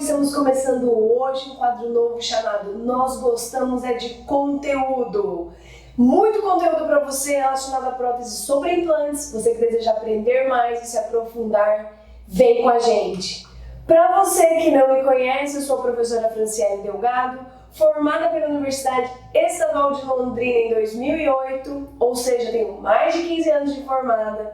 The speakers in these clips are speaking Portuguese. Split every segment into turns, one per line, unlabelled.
Estamos começando hoje um quadro novo chamado Nós Gostamos é de Conteúdo. Muito conteúdo para você relacionado à prótese sobre implantes. Você que deseja aprender mais e se aprofundar, vem com a gente. Para você que não me conhece, eu sou a professora Franciele Delgado, formada pela Universidade Estadual de Londrina em 2008, ou seja, tenho mais de 15 anos de formada.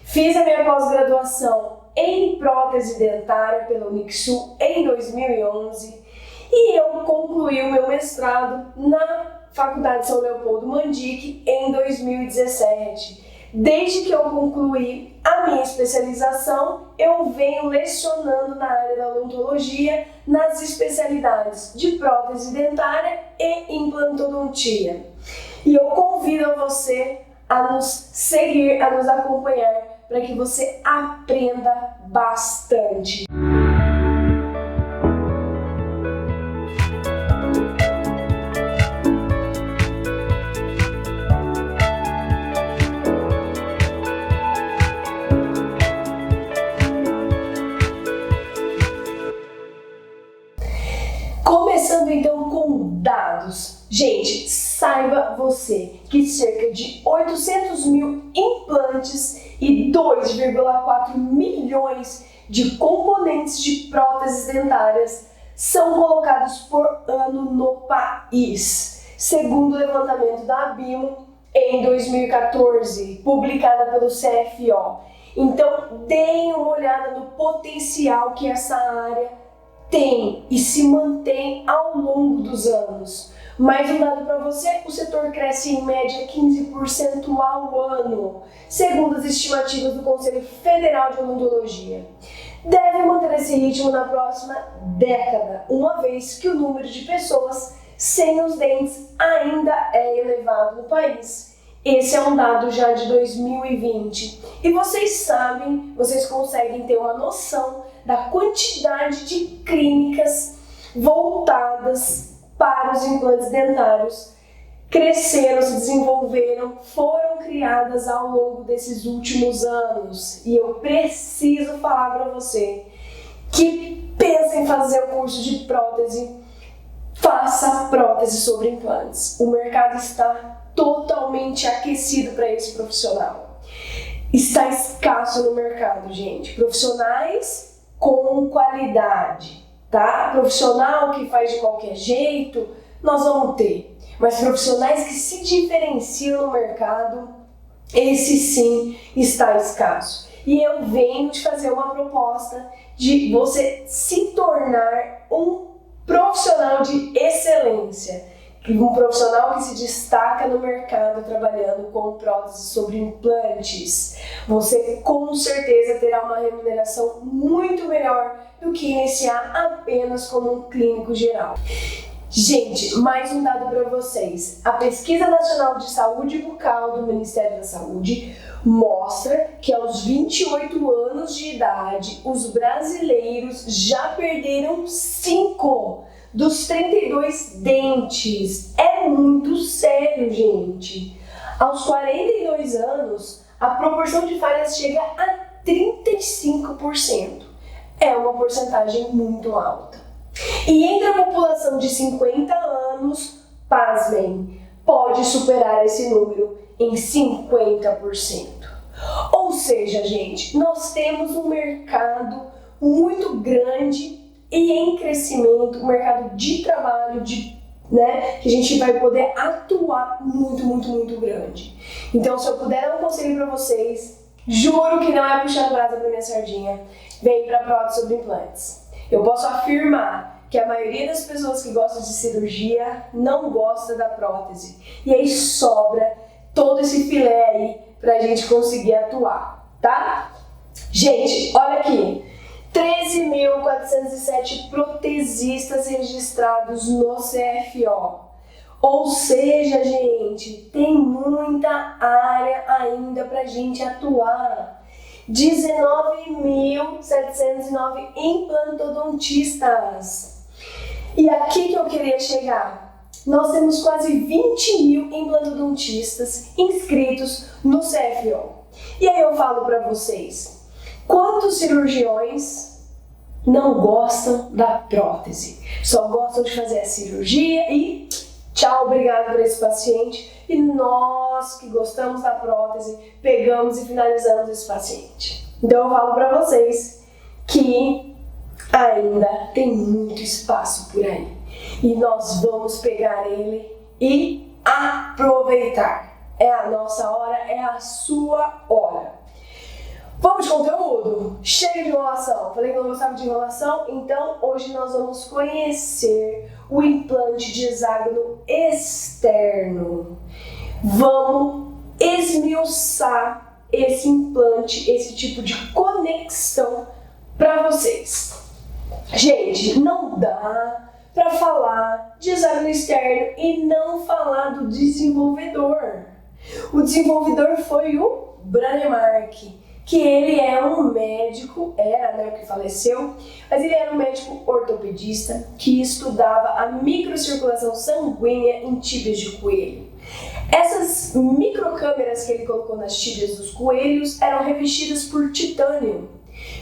Fiz a minha pós-graduação em prótese dentária pela Unixul em 2011 e eu concluí o meu mestrado na Faculdade São Leopoldo Mandic em 2017. Desde que eu concluí a minha especialização, eu venho lecionando na área da odontologia nas especialidades de prótese dentária e implantodontia. E eu convido você a nos seguir, a nos acompanhar, para que você aprenda bastante. Começando então com dados. Gente, saiba você que cerca de 800 mil implantes e 2,4 milhões de componentes de próteses dentárias são colocados por ano no país, segundo o levantamento da ABIMO em 2014, publicada pelo CFO. Então, deem uma olhada no potencial que essa área tem e se mantém ao longo dos anos. Mais um dado para você, o setor cresce em média 15% ao ano, segundo as estimativas do Conselho Federal de Odontologia. Deve manter esse ritmo na próxima década, uma vez que o número de pessoas sem os dentes ainda é elevado no país. Esse é um dado já de 2020. E vocês sabem, vocês conseguem ter uma noção da quantidade de clínicas voltadas para os implantes dentários cresceram, se desenvolveram, foram criadas ao longo desses últimos anos. E eu preciso falar para você que pensa em fazer o curso de prótese, faça prótese sobre implantes. O mercado está totalmente aquecido para esse profissional. Está escasso no mercado, gente. Profissionais com qualidade, tá? Profissional que faz de qualquer jeito, nós vamos ter. Mas profissionais que se diferenciam no mercado, esse sim está escasso. E eu venho te fazer uma proposta de você se tornar um profissional de excelência. Um profissional que se destaca no mercado trabalhando com próteses sobre implantes. Você com certeza terá uma remuneração muito melhor do que iniciar apenas como um clínico geral. Gente, mais um dado para vocês. A Pesquisa Nacional de Saúde Bucal do Ministério da Saúde mostra que aos 28 anos de idade, os brasileiros já perderam 5 dos 32 dentes. É muito sério, gente. Aos 42 anos, a proporção de falhas chega a 35%. É uma porcentagem muito alta. E entre a população de 50 anos, pasmem, pode superar esse número em 50%. Ou seja, gente, nós temos um mercado muito grande e em crescimento, um mercado de trabalho, que a gente vai poder atuar muito grande. Então, se eu puder dar um conselho para vocês, juro que não é puxando brasa para minha sardinha, vem para prótese sobre implantes. Eu posso afirmar que a maioria das pessoas que gostam de cirurgia não gosta da prótese. E aí sobra todo esse filé aí pra gente conseguir atuar, tá? Gente, olha aqui. 13.407 protesistas registrados no CFO. Ou seja, gente, tem muita área ainda pra gente atuar. 19.709 implantodontistas. E aqui que eu queria chegar. Nós temos quase 20 mil implantodontistas inscritos no CFO. E aí eu falo para vocês, quantos cirurgiões não gostam da prótese, só gostam de fazer a cirurgia e tchau, obrigado para esse paciente. E nós que gostamos da prótese, pegamos e finalizamos esse paciente. Então eu falo para vocês que ainda tem muito espaço por aí. E nós vamos pegar ele e aproveitar. É a nossa hora, é a sua hora. Vamos de conteúdo? Chega de enrolação. Falei que não gostava de enrolação, então hoje nós vamos conhecer o implante de hexágono externo. Vamos esmiuçar esse implante, esse tipo de conexão para vocês. Gente, não dá para falar de hexágono externo e não falar do desenvolvedor. O desenvolvedor foi o Brånemark, que ele é um médico, que faleceu, mas ele era um médico ortopedista que estudava a microcirculação sanguínea em tíbias de coelho. Essas microcâmeras que ele colocou nas tíbias dos coelhos eram revestidas por titânio.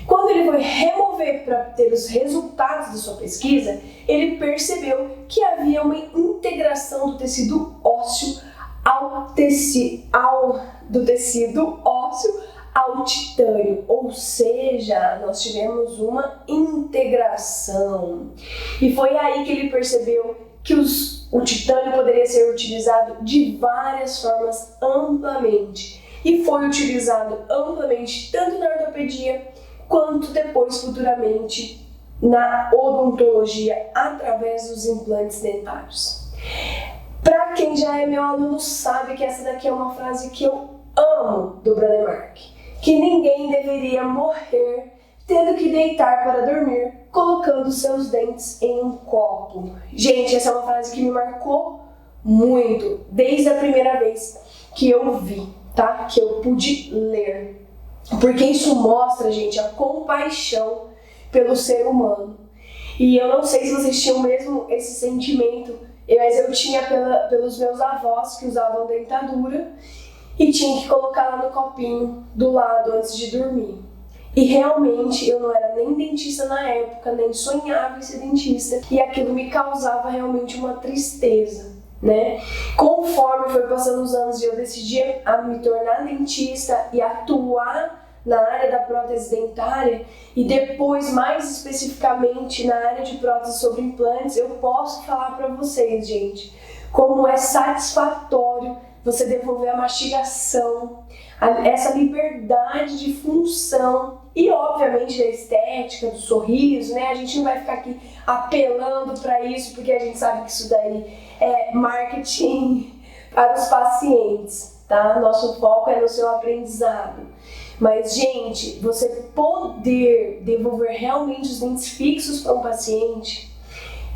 Quando ele foi remover para ter os resultados da sua pesquisa, ele percebeu que havia uma integração do tecido ósseo do tecido ósseo ao titânio, ou seja, nós tivemos uma integração. E foi aí que ele percebeu que o titânio poderia ser utilizado de várias formas amplamente. E foi utilizado amplamente tanto na ortopedia quanto depois futuramente na odontologia através dos implantes dentários. Para quem já é meu aluno sabe que essa daqui é uma frase que eu amo do Brånemark, que ninguém deveria morrer tendo que deitar para dormir colocando seus dentes em um copo. Gente, essa é uma frase que me marcou muito desde a primeira vez que eu vi, tá? Que eu pude ler. Porque isso mostra, gente, a compaixão pelo ser humano. E eu não sei se vocês tinham mesmo esse sentimento, mas eu tinha pelos meus avós que usavam dentadura e tinha que colocar lá no copinho do lado antes de dormir. E realmente eu não era nem dentista na época, nem sonhava em ser dentista, e aquilo me causava realmente uma tristeza, né? Conforme foi passando os anos e eu decidi a me tornar dentista e atuar na área da prótese dentária, e depois mais especificamente na área de prótese sobre implantes, eu posso falar para vocês, gente, como é satisfatório você devolver a mastigação, essa liberdade de função e obviamente da estética, do sorriso, né? A gente não vai ficar aqui apelando para isso, porque a gente sabe que isso daí é marketing para os pacientes, tá? Nosso foco é no seu aprendizado. Mas, gente, você poder devolver realmente os dentes fixos para um paciente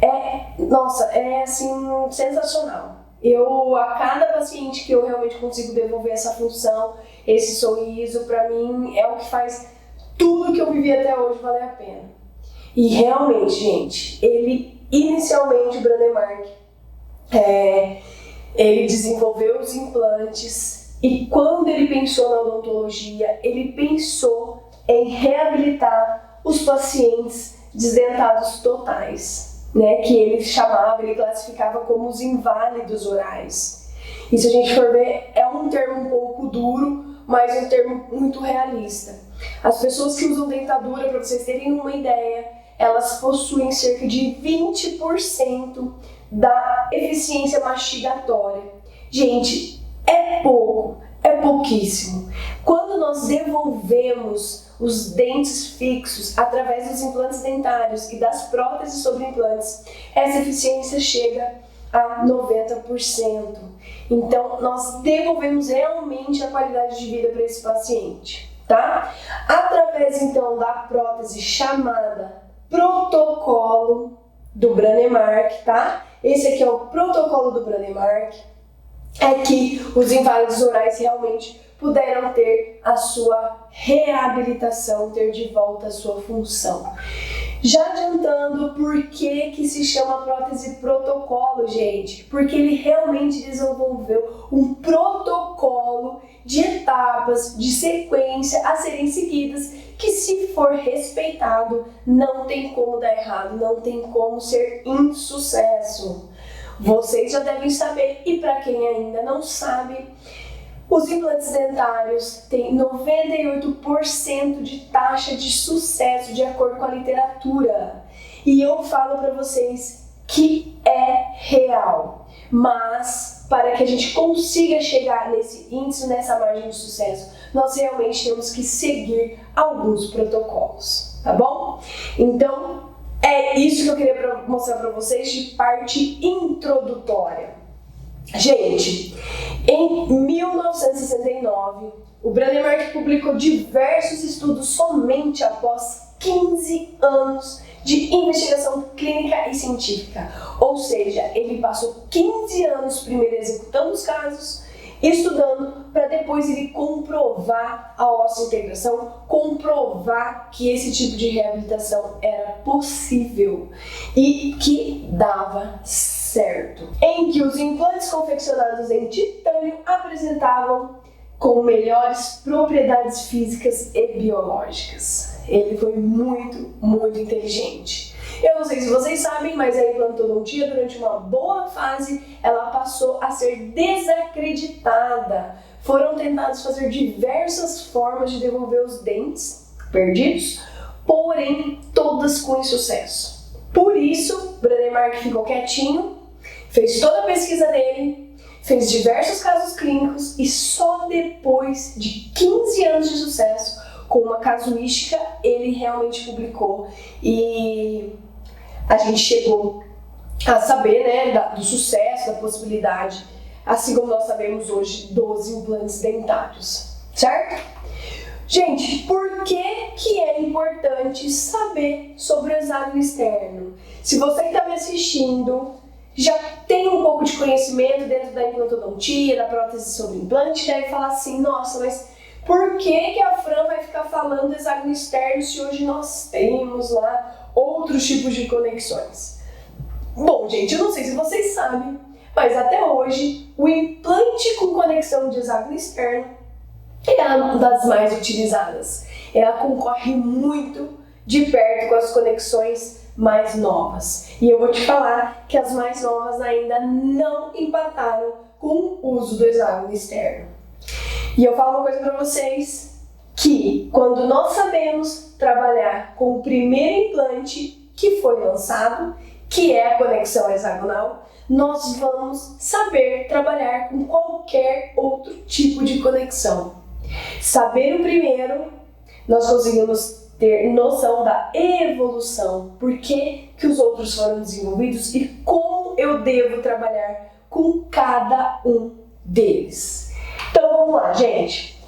é assim, sensacional. A cada paciente que eu realmente consigo devolver essa função, esse sorriso, pra mim é o que faz tudo que eu vivi até hoje valer a pena. E realmente, gente, inicialmente o Brånemark, ele desenvolveu os implantes e quando ele pensou na odontologia, ele pensou em reabilitar os pacientes desdentados totais, né, que ele classificava como os inválidos orais. E se a gente for ver, é um termo um pouco duro, mas um termo muito realista. As pessoas que usam dentadura, para vocês terem uma ideia, elas possuem cerca de 20% da eficiência mastigatória. Gente, é pouco, é pouquíssimo. Quando nós devolvemos os dentes fixos através dos implantes dentários e das próteses sobre implantes, essa eficiência chega a 90%. Então, nós devolvemos realmente a qualidade de vida para esse paciente, tá? Através, então, da prótese chamada protocolo do Brånemark, tá? Esse aqui é o protocolo do Brånemark, é que os inválidos orais realmente puderam ter a sua reabilitação, ter de volta a sua função. Já adiantando, por que se chama prótese protocolo, gente? Porque ele realmente desenvolveu um protocolo de etapas, de sequência a serem seguidas, que se for respeitado, não tem como dar errado, não tem como ser insucesso. Vocês já devem saber, e para quem ainda não sabe, os implantes dentários têm 98% de taxa de sucesso de acordo com a literatura. E eu falo para vocês que é real. Mas para que a gente consiga chegar nesse índice, nessa margem de sucesso, nós realmente temos que seguir alguns protocolos, tá bom? Então, é isso que eu queria mostrar para vocês de parte introdutória. Gente, em 1969, o Brademar publicou diversos estudos somente após 15 anos de investigação clínica e científica. Ou seja, ele passou 15 anos primeiro executando os casos, estudando, para depois ele comprovar a osseointegração, comprovar que esse tipo de reabilitação era possível e que dava certo. Em que os implantes confeccionados em titânio apresentavam com melhores propriedades físicas e biológicas. Ele foi muito inteligente. Eu não sei se vocês sabem, mas a implantodontia, durante uma boa fase, ela passou a ser desacreditada. Foram tentados fazer diversas formas de devolver os dentes perdidos, porém todas com insucesso. Por isso, Brademar ficou quietinho, fez toda a pesquisa dele, fez diversos casos clínicos e só depois de 15 anos de sucesso, com uma casuística, ele realmente publicou e a gente chegou a saber, né, do sucesso, da possibilidade, assim como nós sabemos hoje, dos implantes dentários, certo? Gente, por que é importante saber sobre o hexágono externo? Se você que está me assistindo já tem um pouco de conhecimento dentro da implantodontia, da prótese sobre implante, deve falar assim, nossa, mas por que a Fran vai ficar falando do hexágono externo se hoje nós temos lá outros tipos de conexões? Bom, gente, eu não sei se vocês sabem, mas até hoje o implante com conexão de hexágono externo é uma das mais utilizadas. Ela concorre muito de perto com as conexões mais novas. E eu vou te falar que as mais novas ainda não empataram com o uso do hexágono externo. E eu falo uma coisa para vocês, que quando nós sabemos trabalhar com o primeiro implante que foi lançado, que é a conexão hexagonal, nós vamos saber trabalhar com qualquer outro tipo de conexão. Saber o primeiro, nós conseguimos ter noção da evolução, por que os outros foram desenvolvidos e como eu devo trabalhar com cada um deles. Então vamos lá, gente.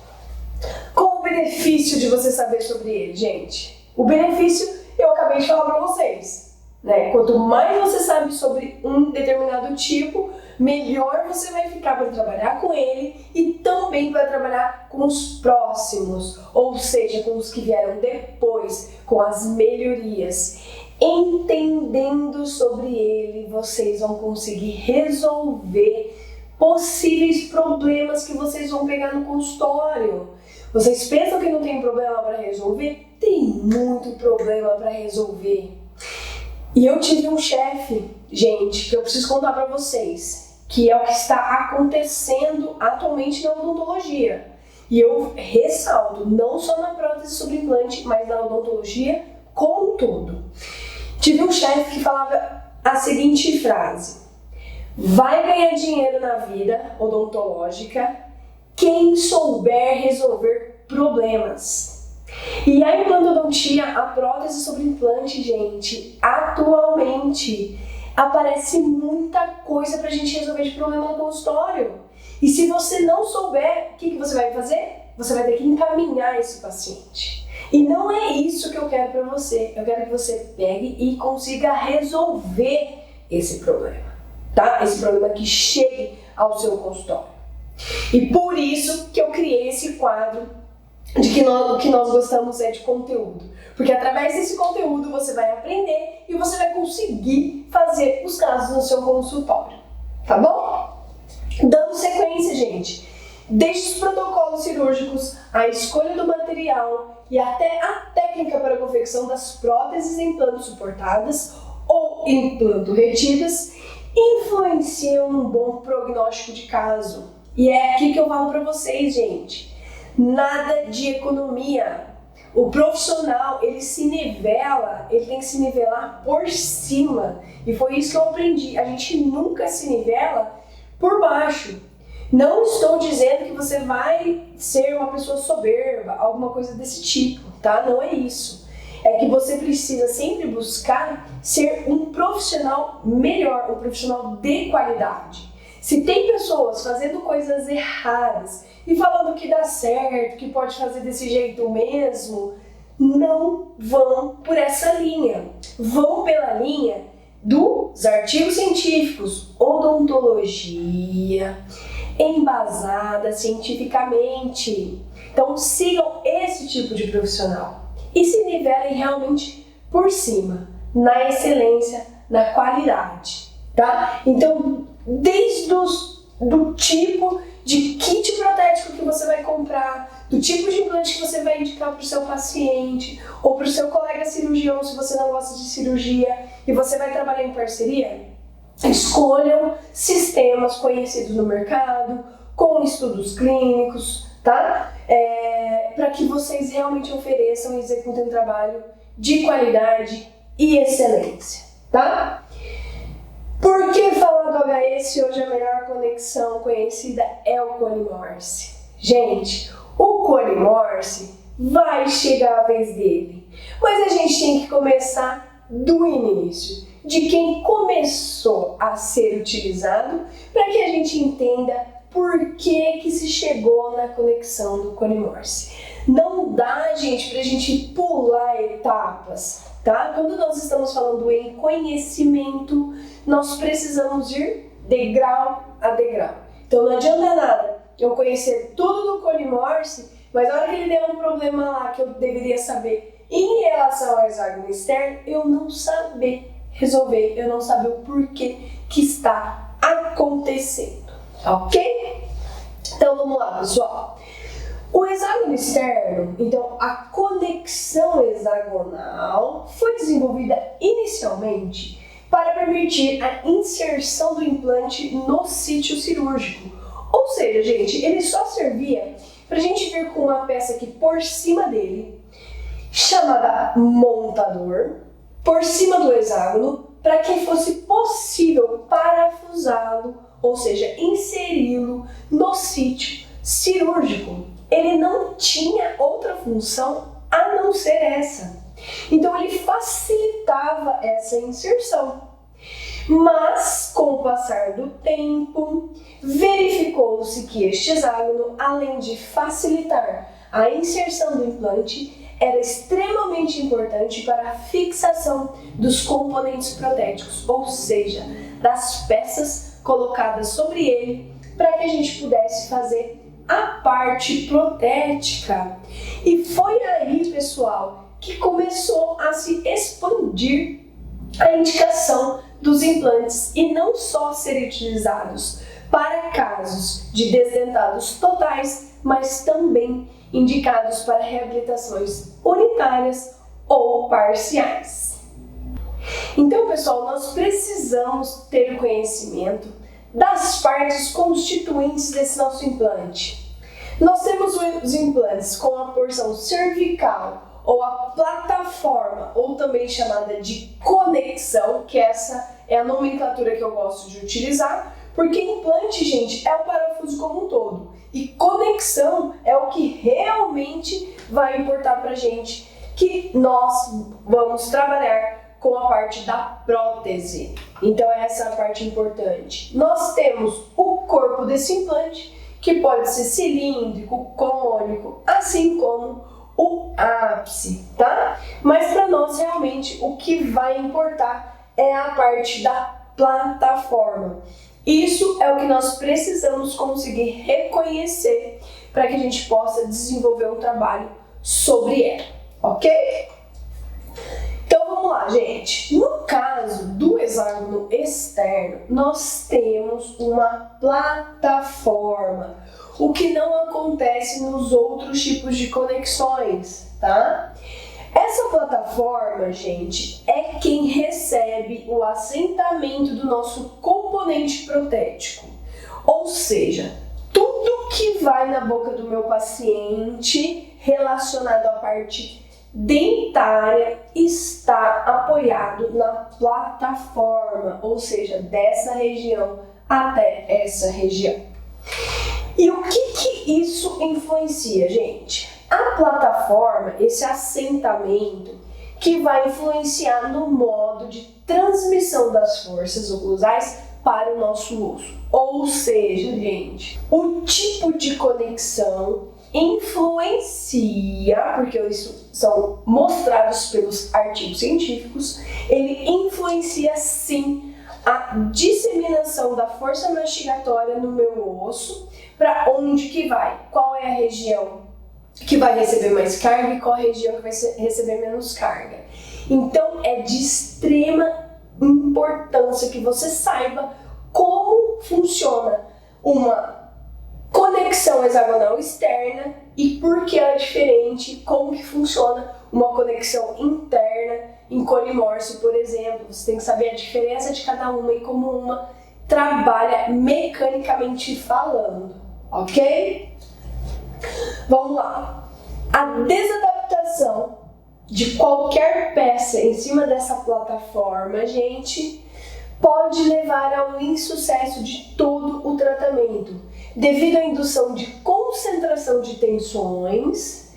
Qual o benefício de você saber sobre ele, gente? O benefício eu acabei de falar para vocês, né? Quanto mais você sabe sobre um determinado tipo, melhor você vai ficar para trabalhar com ele e também para trabalhar com os próximos, ou seja, com os que vieram depois, com as melhorias. Entendendo sobre ele, vocês vão conseguir resolver possíveis problemas que vocês vão pegar no consultório. Vocês pensam que não tem problema para resolver? Tem muito problema para resolver. E eu tive um chefe, gente, que eu preciso contar para vocês, que é o que está acontecendo atualmente na odontologia. E eu ressalto, não só na prótese sobre implante, mas na odontologia como um todo. Tive um chefe que falava a seguinte frase: vai ganhar dinheiro na vida odontológica quem souber resolver problemas. E a implantodontia, a prótese sobre implante, gente, atualmente aparece muita coisa pra gente resolver de problema no consultório. E se você não souber, o que você vai fazer? Você vai ter que encaminhar esse paciente. E não é isso que eu quero pra você. Eu quero que você pegue e consiga resolver esse problema, tá? Esse problema que chegue ao seu consultório. E por isso que eu criei esse quadro de que o que nós gostamos é de conteúdo. Porque através desse conteúdo você vai aprender e você vai conseguir fazer os casos no seu consultório. Tá bom? Dando sequência, gente. Desde os protocolos cirúrgicos, a escolha do material e até a técnica para a confecção das próteses implanto suportadas ou implanto retidas, influenciam um bom prognóstico de caso. E é aqui que eu falo para vocês, gente. Nada de economia. O profissional, ele se nivela, ele tem que se nivelar por cima. E foi isso que eu aprendi. A gente nunca se nivela por baixo. Não estou dizendo que você vai ser uma pessoa soberba, alguma coisa desse tipo, tá? Não é isso. É que você precisa sempre buscar ser um profissional melhor, um profissional de qualidade. Se tem pessoas fazendo coisas erradas e falando que dá certo, que pode fazer desse jeito mesmo, não vão por essa linha. Vão pela linha dos artigos científicos, odontologia, embasada cientificamente. Então sigam esse tipo de profissional e se nivelem realmente por cima, na excelência, na qualidade, tá? Então, desde do tipo de kit protético que você vai comprar, do tipo de implante que você vai indicar para o seu paciente ou para o seu colega cirurgião, se você não gosta de cirurgia e você vai trabalhar em parceria, escolham sistemas conhecidos no mercado, com estudos clínicos, tá? Para que vocês realmente ofereçam e executem um trabalho de qualidade e excelência, tá? Por que falar do HS se hoje a melhor conexão conhecida é o Cone Morse? Gente, o Cone Morse vai chegar a vez dele, mas a gente tem que começar do início, de quem começou a ser utilizado, para que a gente entenda por que se chegou na conexão do Cone Morse. Não dá, gente, pra gente pular etapas, tá? Quando nós estamos falando em conhecimento, nós precisamos ir degrau a degrau. Então não adianta nada eu conhecer tudo do Cone Morse, mas na hora que ele der um problema lá que eu deveria saber em relação ao hexágono externo, eu não saber resolver, eu não saber o porquê que está acontecendo, ok? Então vamos lá, pessoal. O hexágono externo, então a conexão hexagonal, foi desenvolvida inicialmente para permitir a inserção do implante no sítio cirúrgico. Ou seja, gente, ele só servia para a gente vir com uma peça aqui por cima dele, chamada montador, por cima do hexágono, para que fosse possível parafusá-lo, ou seja, inseri-lo no sítio cirúrgico. Ele não tinha outra função a não ser essa. Então ele facilitava essa inserção. Mas, com o passar do tempo, verificou-se que este hexágono, além de facilitar a inserção do implante, era extremamente importante para a fixação dos componentes protéticos, ou seja, das peças colocadas sobre ele, para que a gente pudesse fazer a parte protética. E foi aí, pessoal, que começou a se expandir a indicação dos implantes e não só serem utilizados para casos de desdentados totais, mas também indicados para reabilitações unitárias ou parciais. Então, pessoal, nós precisamos ter o conhecimento das partes constituintes desse nosso implante. Nós temos os implantes com a porção cervical ou a plataforma, ou também chamada de conexão, que essa é a nomenclatura que eu gosto de utilizar, porque implante, gente, é o parafuso como um todo, e conexão é o que realmente vai importar pra gente, que nós vamos trabalhar com a parte da prótese. Então essa é a parte importante. Nós temos o corpo desse implante, que pode ser cilíndrico, cônico, assim como o ápice, tá? Mas para nós realmente o que vai importar é a parte da plataforma. Isso é o que nós precisamos conseguir reconhecer para que a gente possa desenvolver um trabalho sobre ela, ok? Então vamos lá, gente. No caso do hexágono externo, nós temos uma plataforma. o que não acontece nos outros tipos de conexões, tá? Essa plataforma, gente, é quem recebe o assentamento do nosso componente protético. Ou seja, tudo que vai na boca do meu paciente relacionado à parte dentária está apoiado na plataforma, ou seja, dessa região até essa região. E o que isso influencia, gente? A plataforma, esse assentamento, que vai influenciar no modo de transmissão das forças oclusais para o nosso osso. Ou seja, gente, o tipo de conexão influencia, porque isso são mostrados pelos artigos científicos, ele influencia sim a disseminação da força mastigatória no meu osso, para onde que vai, qual é a região que vai receber mais carga e qual a região que vai receber menos carga. Então é de extrema importância que você saiba como funciona uma conexão hexagonal externa e por que ela é diferente, como que funciona uma conexão interna em colimorfo, por exemplo. Você tem que saber a diferença de cada uma e como uma trabalha mecanicamente falando, ok? Vamos lá. A desadaptação de qualquer peça em cima dessa plataforma, gente, pode levar ao insucesso de todo o tratamento, devido à indução de concentração de tensões,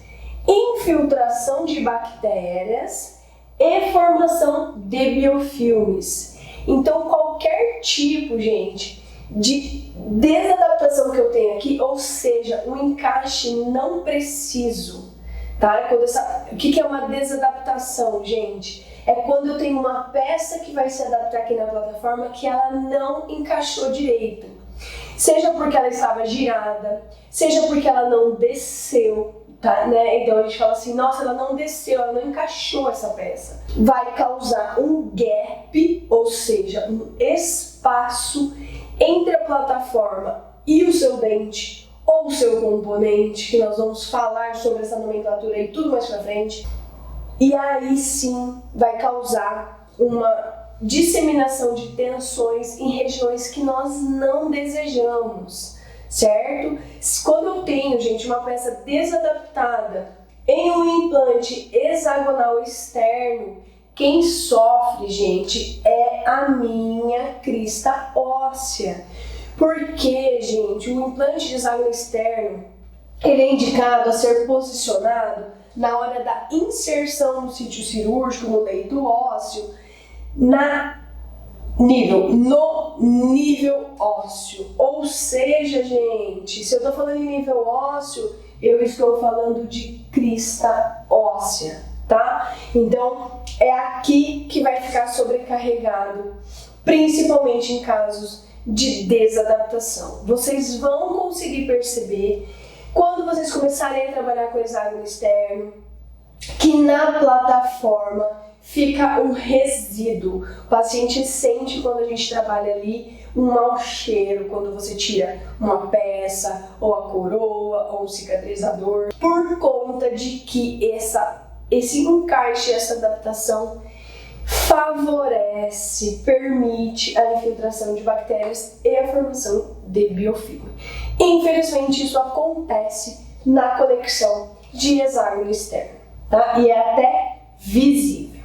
infiltração de bactérias e formação de biofilmes. Então, qualquer tipo, gente, de desadaptação que eu tenho aqui, ou seja, um encaixe não preciso, tá? O que é uma desadaptação, gente? É quando eu tenho uma peça que vai se adaptar aqui na plataforma que ela não encaixou direito. Seja porque ela estava girada, seja porque ela não desceu, tá? Né? Então a gente fala assim, nossa, ela não desceu, ela não encaixou essa peça. Vai causar um gap, ou seja, um espaço entre a plataforma e o seu dente ou o seu componente, que nós vamos falar sobre essa nomenclatura e tudo mais pra frente. E aí sim vai causar uma disseminação de tensões em regiões que nós não desejamos, certo? Quando eu tenho, gente, uma peça desadaptada em um implante hexagonal externo, quem sofre, gente, é a minha crista óssea. Porque, gente, o implante de hexágono externo, ele é indicado a ser posicionado na hora da inserção no sítio cirúrgico, no leito ósseo, no nível ósseo. Ou seja, gente, se eu estou falando em nível ósseo, eu estou falando de crista óssea, tá? Então, é aqui que vai ficar sobrecarregado, principalmente em casos de desadaptação. Vocês vão conseguir perceber, quando vocês começarem a trabalhar com hexágono externo, que na plataforma fica um resíduo. O paciente sente, quando a gente trabalha ali, um mau cheiro quando você tira uma peça, ou a coroa, ou um cicatrizador, por conta de que esse encaixe, essa adaptação favorece, permite a infiltração de bactérias e a formação de biofilme. Infelizmente, isso acontece na conexão de hexágono externo, tá? E é até visível.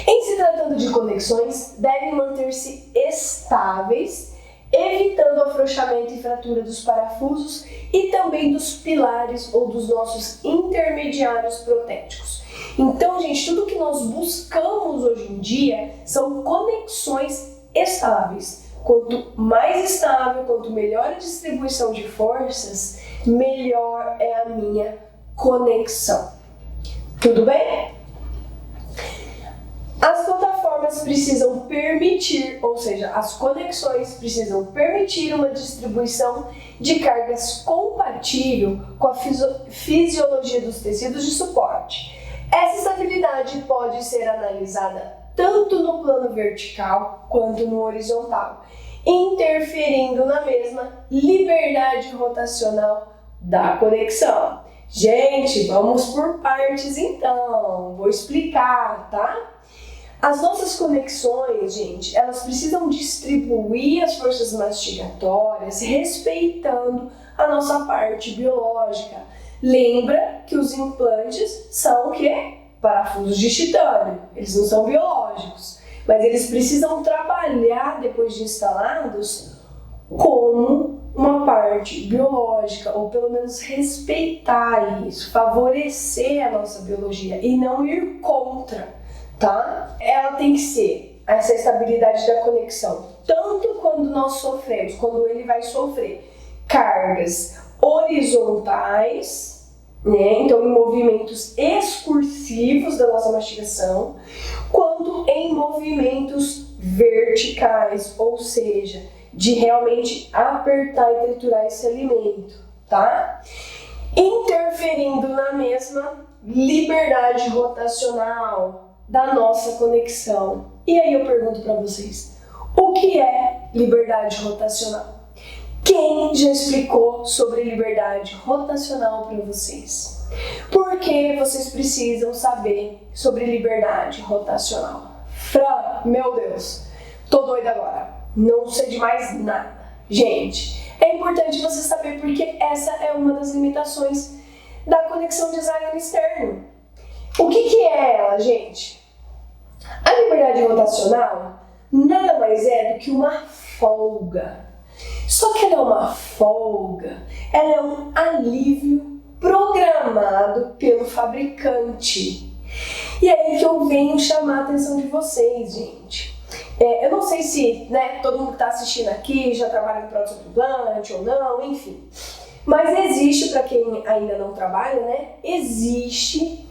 Em se tratando de conexões, devem manter-se estáveis, evitando o afrouxamento e fratura dos parafusos e também dos pilares ou dos nossos intermediários protéticos. Então, gente, tudo que nós buscamos hoje em dia são conexões estáveis. Quanto mais estável, quanto melhor a distribuição de forças, melhor é a minha conexão. Tudo bem? As plataformas precisam permitir, ou seja, as conexões precisam permitir uma distribuição de cargas compatível com a fisiologia dos tecidos de suporte. Essa estabilidade pode ser analisada tanto no plano vertical quanto no horizontal. interferindo na mesma liberdade rotacional da conexão. Gente, vamos por partes então, vou explicar, tá? As nossas conexões, gente, elas precisam distribuir as forças mastigatórias respeitando a nossa parte biológica. Lembra que os implantes são o quê? Parafusos de titânio, eles não são biológicos, mas eles precisam trabalhar depois de instalados como uma parte biológica, ou pelo menos respeitar isso, favorecer a nossa biologia e não ir contra, tá? Ela tem que ser essa estabilidade da conexão, tanto quando nós sofremos, quando ele vai sofrer cargas horizontais, né? Então em movimentos excursivos da nossa mastigação, quanto em movimentos verticais, ou seja, de realmente apertar e triturar esse alimento, tá? Interferindo na mesma liberdade rotacional da nossa conexão. E aí eu pergunto para vocês, o que é liberdade rotacional? Quem já explicou sobre liberdade rotacional para vocês? Por que vocês precisam saber sobre liberdade rotacional? Fran, meu Deus, tô doida agora. Não sei de mais nada. Gente, é importante você saber porque essa é uma das limitações da conexão de hexágono externo. O que é ela, gente? A liberdade rotacional nada mais é do que uma folga. Só que ela é uma folga, ela é um alívio programado pelo fabricante. E é aí que eu venho chamar a atenção de vocês, gente. Eu não sei se, né, todo mundo que está assistindo aqui já trabalha no prótese implante ou não, enfim. Mas existe, para quem ainda não trabalha, né, existe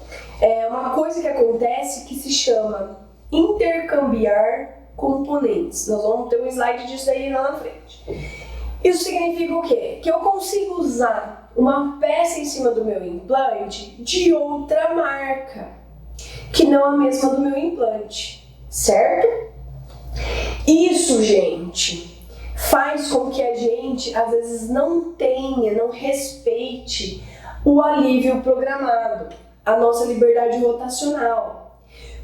uma coisa que acontece que se chama intercambiar componentes. Nós vamos ter um slide disso aí lá na frente. Isso significa o quê? Que eu consigo usar uma peça em cima do meu implante de outra marca, que não a mesma do meu implante, certo? Isso, gente, faz com que a gente, às vezes, não respeite o alívio programado, a nossa liberdade rotacional.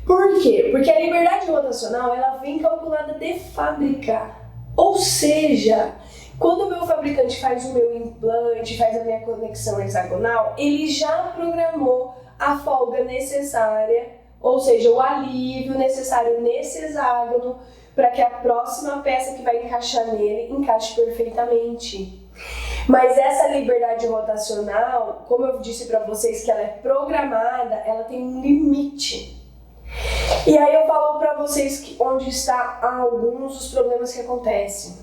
Por quê? Porque a liberdade rotacional, ela vem calculada de fábrica. Ou seja, quando o meu fabricante faz o meu implante, faz a minha conexão hexagonal, ele já programou a folga necessária, ou seja, o alívio necessário nesse hexágono, para que a próxima peça que vai encaixar nele encaixe perfeitamente. Mas essa liberdade rotacional, como eu disse para vocês que ela é programada, ela tem um limite. E aí eu falo para vocês que onde está alguns dos problemas que acontecem.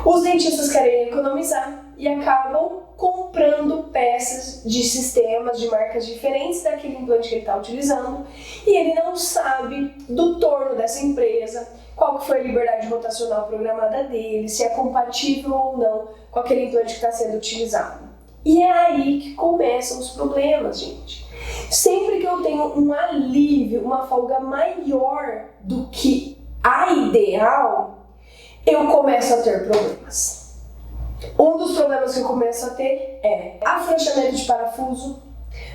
Os dentistas querem economizar e acabam comprando peças de sistemas, de marcas diferentes daquele implante que ele está utilizando, e ele não sabe do torno dessa empresa, qual que foi a liberdade rotacional programada dele, se é compatível ou não com aquele implante que está sendo utilizado. E é aí que começam os problemas, gente. Sempre que eu tenho um alívio, uma folga maior do que a ideal, eu começo a ter problemas. Um dos problemas que eu começo a ter é afrouxamento de parafuso,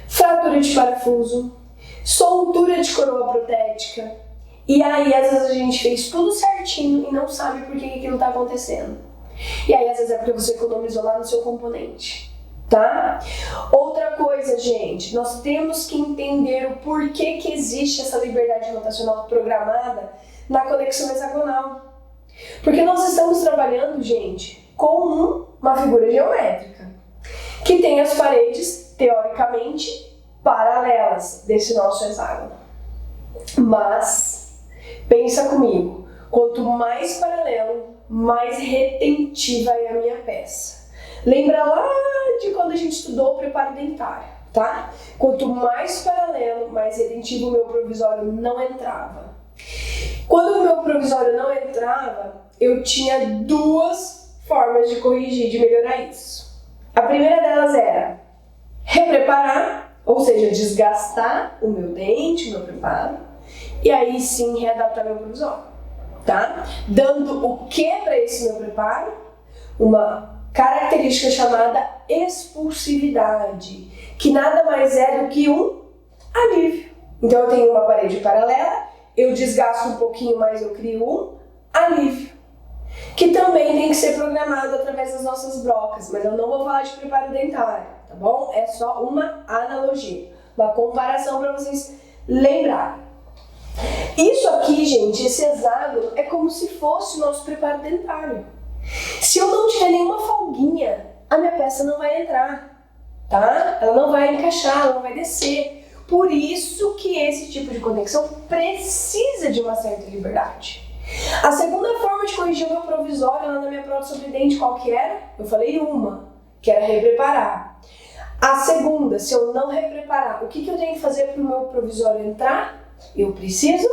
fratura de parafuso, soltura de coroa protética. E aí, às vezes, a gente fez tudo certinho e não sabe por que aquilo está acontecendo. E aí, às vezes, é porque você economizou lá no seu componente, tá? Outra coisa, gente, nós temos que entender o porquê que existe essa liberdade rotacional programada na conexão hexagonal. Porque nós estamos trabalhando, gente, com uma figura geométrica que tem as paredes, teoricamente, paralelas desse nosso hexágono. Mas, pensa comigo, quanto mais paralelo, mais retentiva é a minha peça. Lembra lá de quando a gente estudou o preparo dentário, tá? Quanto mais paralelo, mais retentivo o meu provisório não entrava. Quando o meu provisório não entrava, eu tinha duas formas de corrigir, de melhorar isso. A primeira delas era repreparar, ou seja, desgastar o meu dente, o meu preparo, e aí sim readaptar meu provisório. tá? Dando o que para esse meu preparo? Uma característica chamada expulsividade, que nada mais é do que um alívio. Então eu tenho uma parede paralela, eu desgasto um pouquinho mais, eu crio um alívio, que também tem que ser programado através das nossas brocas, mas eu não vou falar de preparo dentário, tá bom? É só uma analogia, uma comparação para vocês lembrarem. Isso aqui, gente, esse hexágono é como se fosse o nosso preparo dentário. Se eu não tiver nenhuma folguinha, a minha peça não vai entrar, tá? Ela não vai encaixar, ela não vai descer. Por isso que esse tipo de conexão precisa de uma certa liberdade. A segunda forma de corrigir o meu provisório lá na minha prova sobre dente, qual que era? Eu falei uma, que era repreparar. A segunda, se eu não repreparar, o que eu tenho que fazer para o meu provisório entrar? Eu preciso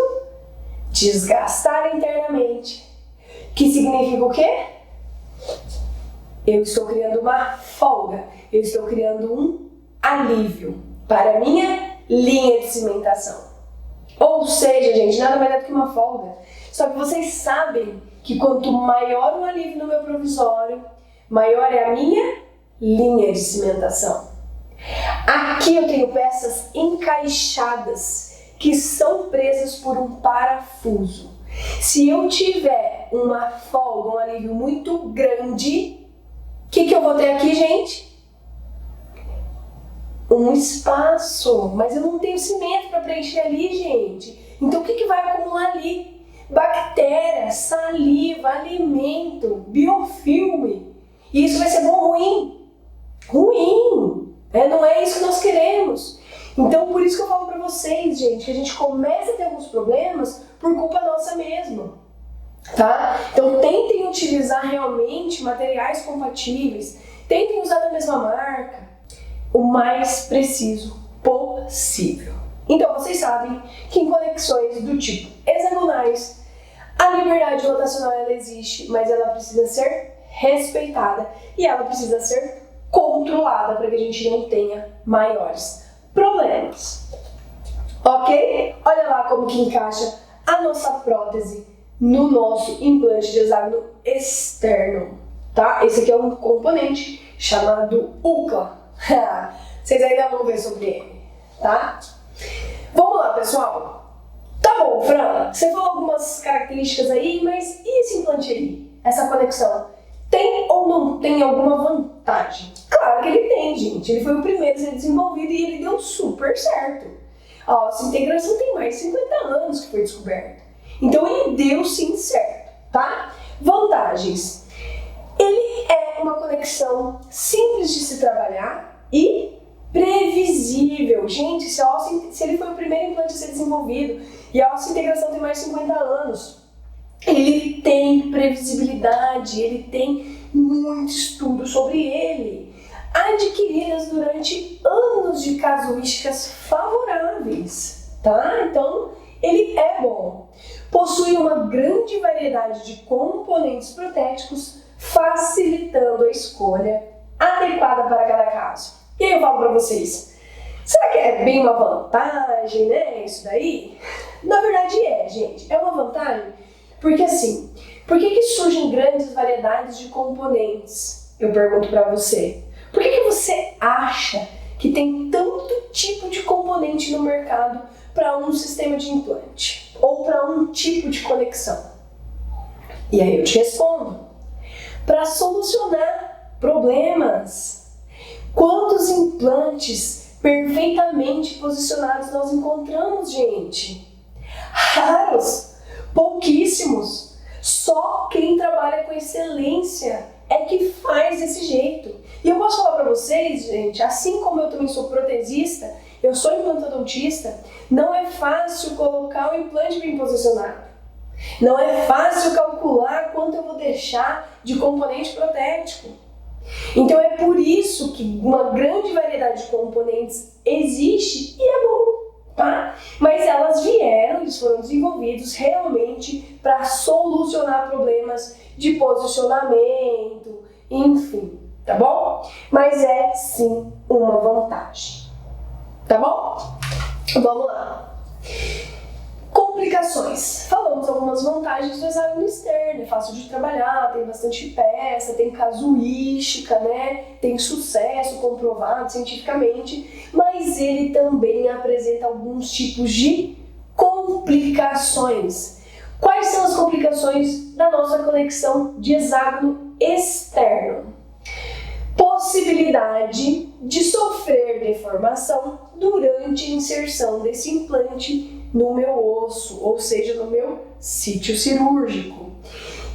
desgastar internamente. Que significa o quê? Eu estou criando uma folga, eu estou criando um alívio para a minha linha de cimentação. Ou seja, gente, nada mais é do que uma folga. Só que vocês sabem que quanto maior o alívio no meu provisório, maior é a minha linha de cimentação. Aqui eu tenho peças encaixadas que são presas por um parafuso. Se eu tiver uma folga, um alívio muito grande, o que eu vou ter aqui, gente? Um espaço, mas eu não tenho cimento para preencher ali, gente. Então o que vai acumular ali? Bactéria, saliva, alimento, biofilme. E isso vai ser bom ou ruim? Ruim! Não é isso que nós queremos. Então por isso que eu falo para vocês, gente, que a gente começa a ter alguns problemas por culpa nossa mesmo. Tá? Então tentem utilizar realmente materiais compatíveis, tentem usar da mesma marca, o mais preciso possível. Então vocês sabem que em conexões do tipo hexagonais, a liberdade rotacional ela existe, mas ela precisa ser respeitada e ela precisa ser controlada para que a gente não tenha maiores problemas. Ok? Olha lá como que encaixa a nossa prótese no nosso implante de hexágono externo, tá? Esse aqui é um componente chamado UCLA. Vocês ainda vão ver sobre ele, tá? Vamos lá, pessoal. Tá bom, Fran, você falou algumas características aí, mas e esse implante aí? Essa conexão? Tem ou não tem alguma vantagem? Claro que ele tem, gente. Ele foi o primeiro a ser desenvolvido e ele deu super certo. Ó, essa integração tem mais de 50 anos que foi descoberta. Então ele deu sim certo, tá? Vantagens. Ele é uma conexão simples de se trabalhar e previsível. Gente, se ele foi o primeiro implante a ser desenvolvido e a ossa integração tem mais de 50 anos, ele tem previsibilidade, ele tem muito estudo sobre ele, adquiridas durante anos de casuísticas favoráveis, tá? Então, ele é bom. Possui uma grande variedade de componentes protéticos, facilitando a escolha adequada para cada caso. E aí eu falo para vocês, será que é bem uma vantagem, né, isso daí? Na verdade gente, é uma vantagem, porque assim, por que surgem grandes variedades de componentes? Eu pergunto para você, por que você acha que tem tanto tipo de componente no mercado para um sistema de implante? Ou para um tipo de conexão? E aí eu te respondo, para solucionar problemas. Quantos implantes perfeitamente posicionados nós encontramos, gente? Raros, pouquíssimos. Só quem trabalha com excelência é que faz desse jeito. E eu posso falar para vocês, gente, assim como eu também sou protesista, eu sou implantodontista, não é fácil colocar o implante bem posicionado. Não é fácil calcular quanto eu vou deixar de componente protético. Então é por isso que uma grande variedade de componentes existe e é bom, tá? Mas eles foram desenvolvidos realmente para solucionar problemas de posicionamento, enfim, tá bom? Mas é sim uma vantagem, tá bom? Vamos lá. Complicações. Falamos algumas vantagens do hexágono externo, é fácil de trabalhar, tem bastante peça, tem casuística, né? Tem sucesso comprovado cientificamente, mas ele também apresenta alguns tipos de complicações. Quais são as complicações da nossa conexão de hexágono externo? Possibilidade de sofrer deformação durante a inserção desse implante no meu osso, ou seja, no meu sítio cirúrgico.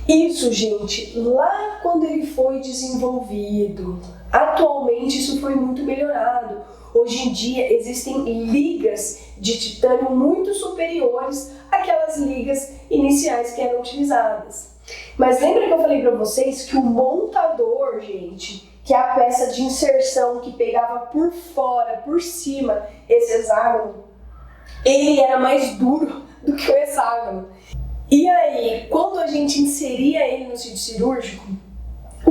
Isso, gente, lá quando ele foi desenvolvido. Atualmente isso foi muito melhorado. Hoje em dia existem ligas de titânio muito superiores àquelas ligas iniciais que eram utilizadas. Mas lembra que eu falei para vocês que o montador, gente, que é a peça de inserção que pegava por fora, por cima, esse hexágono, ele era mais duro do que o hexágono. E aí, quando a gente inseria ele no sítio cirúrgico,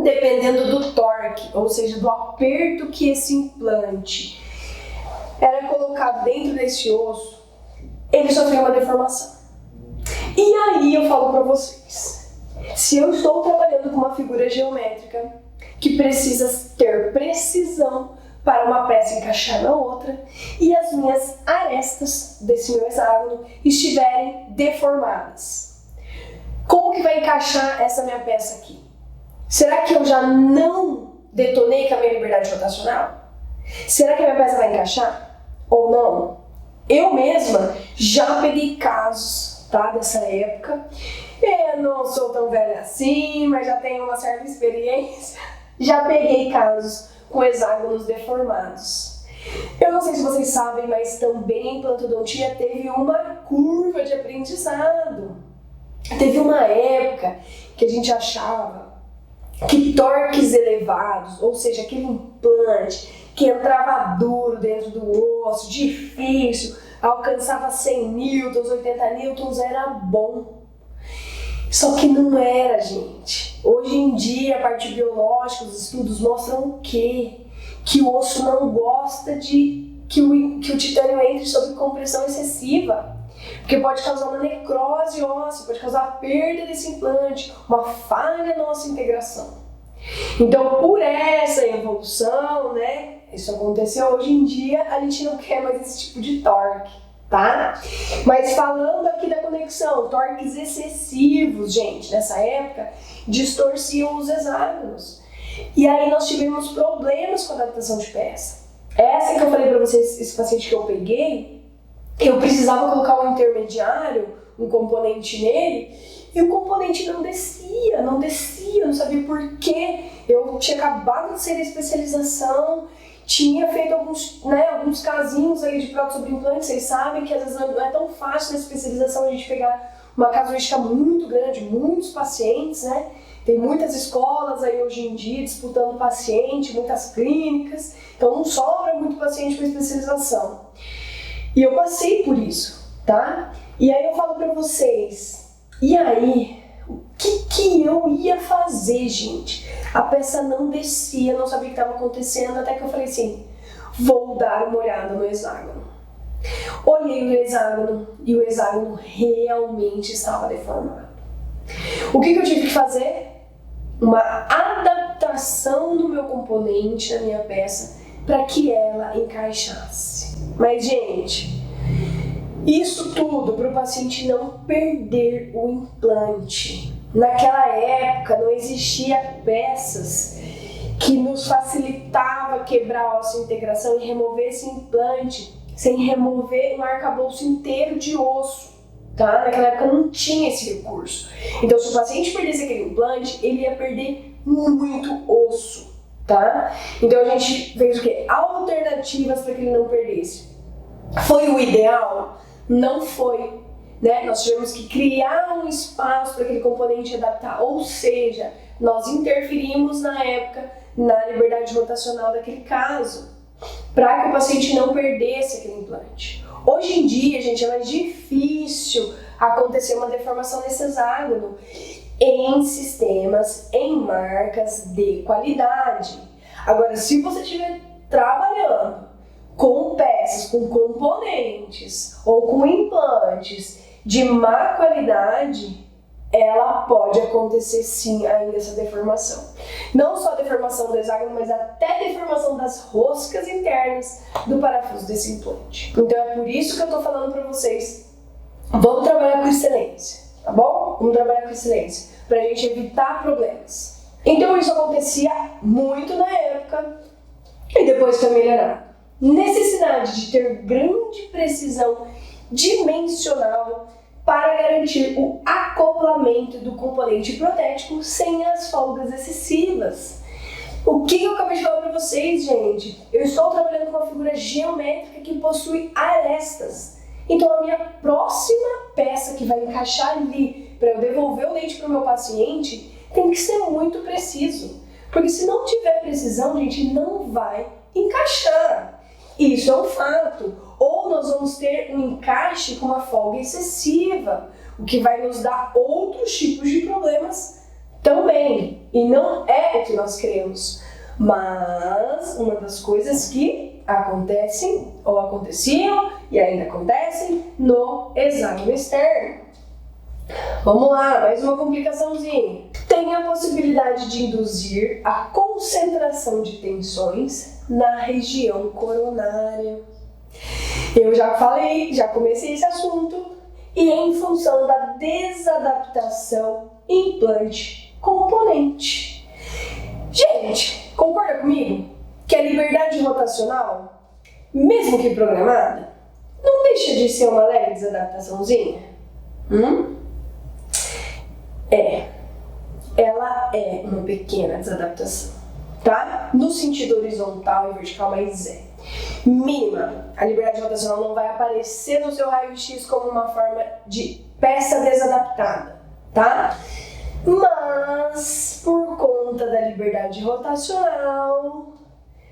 dependendo do torque, ou seja, do aperto que esse implante era colocado dentro desse osso, ele sofria uma deformação. E aí eu falo para vocês, se eu estou trabalhando com uma figura geométrica que precisa ter precisão para uma peça encaixar na outra e as minhas arestas desse meu hexágono estiverem deformadas, como que vai encaixar essa minha peça aqui? Será que eu já não detonei com a minha liberdade rotacional? Será que a minha peça vai encaixar ou não? Eu mesma já peguei casos, tá, dessa época. Eu não sou tão velha assim, mas já tenho uma certa experiência. Já peguei casos com hexágonos deformados. Eu não sei se vocês sabem, mas também implantodontia teve uma curva de aprendizado. Teve uma época que a gente achava que torques elevados, ou seja, aquele implante que entrava duro dentro do osso, difícil, alcançava 100 newtons, 80 newtons, era bom. Só que não era, gente. Hoje em dia, a parte biológica, os estudos mostram o quê? Que o osso não gosta de que o titânio entre sob compressão excessiva. Porque pode causar uma necrose óssea, pode causar a perda desse implante, uma falha na nossa integração. Então, por essa evolução, né, isso aconteceu hoje em dia, a gente não quer mais esse tipo de torque, tá? Mas falando aqui da conexão, torques excessivos, gente, nessa época, distorciam os hexágonos. E aí nós tivemos problemas com a adaptação de peça. Essa que eu falei pra vocês, esse paciente que eu peguei, eu precisava colocar um intermediário, um componente nele, e o componente não descia, não sabia por quê. Eu tinha acabado de ser a especialização, tinha feito alguns casinhos aí de prótese sobre implante. Vocês sabem que às vezes não é tão fácil na especialização a gente pegar uma casuística muito grande, muitos pacientes, né? Tem muitas escolas aí hoje em dia disputando paciente, muitas clínicas, então não sobra muito paciente para especialização. E eu passei por isso, tá? E aí eu falo pra vocês, e aí, o que eu ia fazer, gente? A peça não descia, não sabia o que estava acontecendo, até que eu falei assim, vou dar uma olhada no hexágono. Olhei no hexágono e o hexágono realmente estava deformado. O que eu tive que fazer? Uma adaptação do meu componente, da minha peça, para que ela encaixasse. Mas, gente, isso tudo para o paciente não perder o implante. Naquela época não existia peças que nos facilitava quebrar a nossa integração e remover esse implante sem remover um arcabouço inteiro de osso, tá? Naquela época não tinha esse recurso. Então, se o paciente perdesse aquele implante, ele ia perder muito osso, tá? Então a gente fez o quê? Alternativas para que ele não perdesse. Foi o ideal? Não foi, né? Nós tivemos que criar um espaço para aquele componente adaptar, ou seja, nós interferimos na época na liberdade rotacional daquele caso, para que o paciente não perdesse aquele implante. Hoje em dia, gente, é mais difícil acontecer uma deformação nesse hexágono em sistemas, em marcas de qualidade. Agora, se você estiver trabalhando com peças, com componentes ou com implantes de má qualidade, ela pode acontecer sim ainda essa deformação. Não só a deformação do hexágono, mas até a deformação das roscas internas do parafuso desse implante. Então é por isso que eu tô falando para vocês, vamos trabalhar com excelência, tá bom? Vamos trabalhar com excelência, pra gente evitar problemas. Então isso acontecia muito na época e depois foi melhorado. Necessidade de ter grande precisão dimensional para garantir o acoplamento do componente protético sem as folgas excessivas. O que eu acabei de falar para vocês, gente? Eu estou trabalhando com uma figura geométrica que possui arestas. Então a minha próxima peça que vai encaixar ali para eu devolver o dente para o meu paciente tem que ser muito preciso. Porque se não tiver precisão, gente, não vai encaixar. Isso é um fato. Ou nós vamos ter um encaixe com uma folga excessiva, o que vai nos dar outros tipos de problemas também. E não é o que nós queremos. Mas uma das coisas que acontecem, ou aconteciam, e ainda acontecem, no hexágono externo. Vamos lá, mais uma complicaçãozinha. Tem a possibilidade de induzir a concentração de tensões na região coronária. Eu já falei, já comecei esse assunto, e em função da desadaptação implante-componente. Gente, concorda comigo que a liberdade rotacional, mesmo que programada, não deixa de ser uma leve desadaptaçãozinha? Ela é uma pequena desadaptação, tá? No sentido horizontal e vertical, mas é mínima. A liberdade rotacional não vai aparecer no seu raio-x como uma forma de peça desadaptada, tá? Mas, por conta da liberdade rotacional,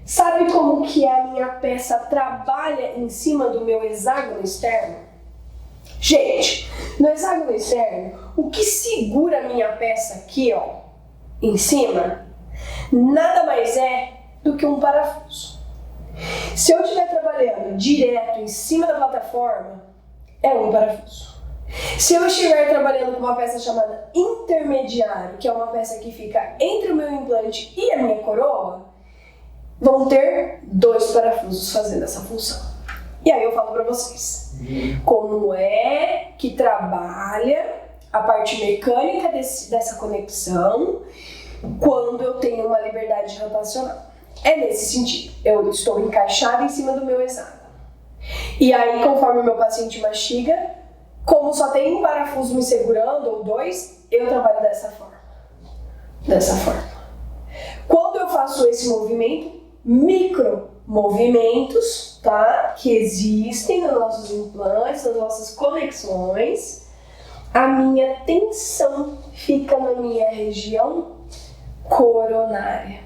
sabe como que a minha peça trabalha em cima do meu hexágono externo? Gente, no hexágono externo, o que segura a minha peça aqui, ó, em cima, nada mais é do que um parafuso. Se eu estiver trabalhando direto em cima da plataforma, é um parafuso. Se eu estiver trabalhando com uma peça chamada intermediário, que é uma peça que fica entre o meu implante e a minha coroa, vão ter 2 parafusos fazendo essa função. E aí eu falo para vocês, como é que trabalha a parte mecânica dessa conexão quando eu tenho uma liberdade rotacional. É nesse sentido, eu estou encaixada em cima do meu hexágono. E aí, conforme o meu paciente mastiga, como só tem um parafuso me segurando, ou 2, eu trabalho dessa forma. Dessa forma. Quando eu faço esse movimento, micromovimentos, tá? Que existem nos nossos implantes, nas nossas conexões, a minha tensão fica na minha região coronária.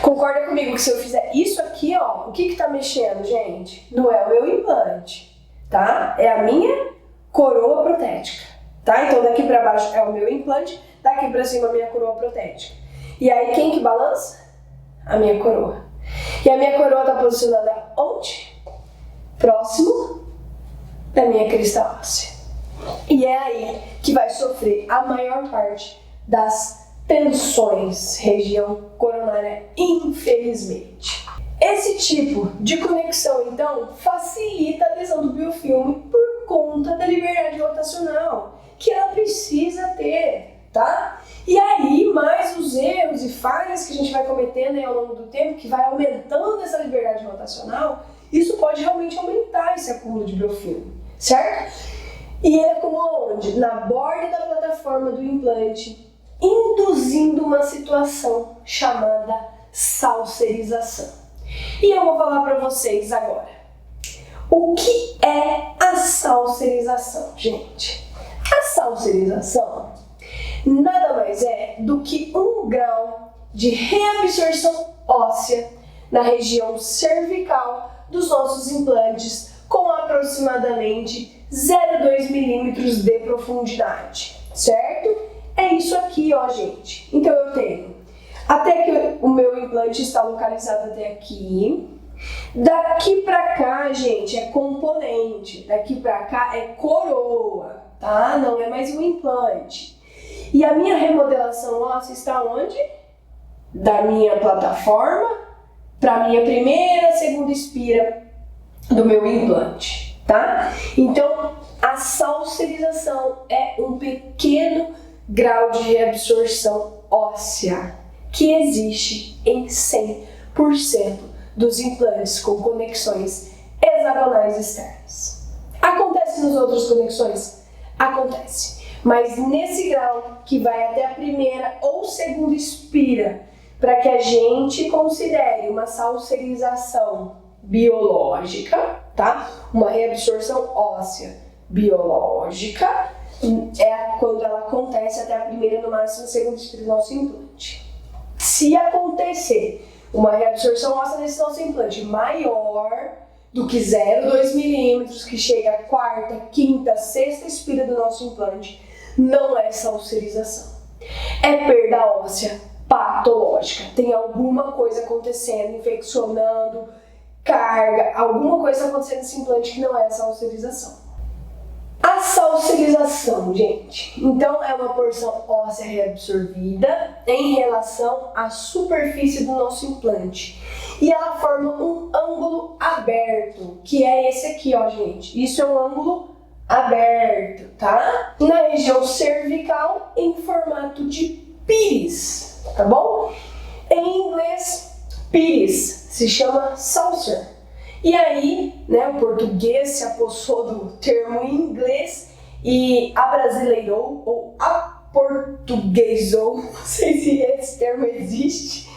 Concorda comigo que se eu fizer isso aqui, ó, o que tá mexendo, gente? Não é o meu implante, tá? É a minha coroa protética, tá? Então daqui pra baixo é o meu implante, daqui pra cima a minha coroa protética. E aí quem que balança? A minha coroa. E a minha coroa tá posicionada onde? Próximo da minha crista óssea. E é aí que vai sofrer a maior parte das tensões, região coronária, infelizmente. Esse tipo de conexão, então, facilita a adesão do biofilme por conta da liberdade rotacional que ela precisa ter, tá? E aí, mais os erros e falhas que a gente vai cometendo ao longo do tempo, que vai aumentando essa liberdade rotacional, isso pode realmente aumentar esse acúmulo de biofilme, certo? E ele acumula onde? Na borda da plataforma do implante, induzindo uma situação chamada salserização. E eu vou falar para vocês agora. O que é a salserização, gente? A salserização nada mais é do que 1 grau de reabsorção óssea na região cervical dos nossos implantes com aproximadamente 0,2 milímetros de profundidade, certo? É isso aqui, ó, gente. Então eu tenho até que o meu implante está localizado até aqui. Daqui pra cá, gente, é componente. Daqui pra cá é coroa, tá? Não é mais um implante. E a minha remodelação óssea está onde? Da minha plataforma para minha primeira, segunda espira do meu implante, tá? Então, a salsarização é um pequeno grau de reabsorção óssea que existe em 100% dos implantes com conexões hexagonais externas. Acontece nas outras conexões? Acontece. Mas nesse grau que vai até a primeira ou segunda espira, para que a gente considere uma salsarização biológica, tá? Uma reabsorção óssea biológica, é quando ela acontece até a primeira, no máximo, segunda espira do nosso implante. Se acontecer uma reabsorção óssea nesse nosso implante maior do que 0,2 milímetros, que chega à quarta, quinta, sexta espira do nosso implante, não é salsarização. É perda óssea patológica. Tem alguma coisa acontecendo, infeccionando, carga, alguma coisa acontecendo nesse implante que não é salsarização. A salsarização, gente, então é uma porção óssea reabsorvida em relação à superfície do nosso implante. E ela forma um ângulo aberto, que é esse aqui, ó, gente. Isso é um ângulo aberto, tá? Na região cervical, em formato de pires, tá bom? Em inglês, pires se chama saucer. E aí, né, o português se apossou do termo em inglês e abrasileirou ou aportuguesou, não sei se esse termo existe,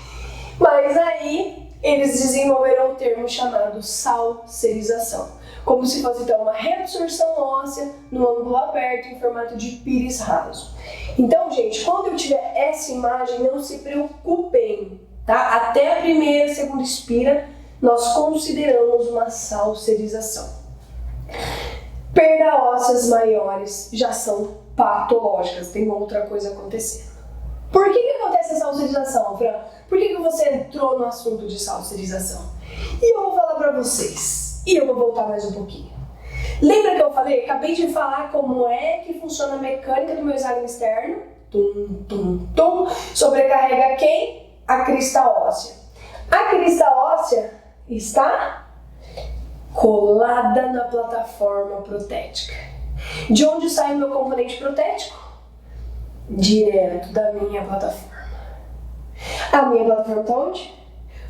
mas aí eles desenvolveram um termo chamado salsarização, como se fosse então uma reabsorção óssea no ângulo aberto em formato de pires raso. Então, gente, quando eu tiver essa imagem, não se preocupem, tá? Até a primeira, segunda espira, nós consideramos uma salsarização. Perda ósseas maiores já são patológicas, tem outra coisa acontecendo. Por que acontece a salsarização, Fran? Por que você entrou no assunto de salsarização? E eu vou falar pra vocês, e eu vou voltar mais um pouquinho. Lembra que eu falei? Acabei de falar como é que funciona a mecânica do meu hexágono externo. Tum, tum, tum. Sobrecarrega quem? A crista óssea. A crista óssea está colada na plataforma protética. De onde sai o meu componente protético? Direto da minha plataforma. A minha plataforma está onde?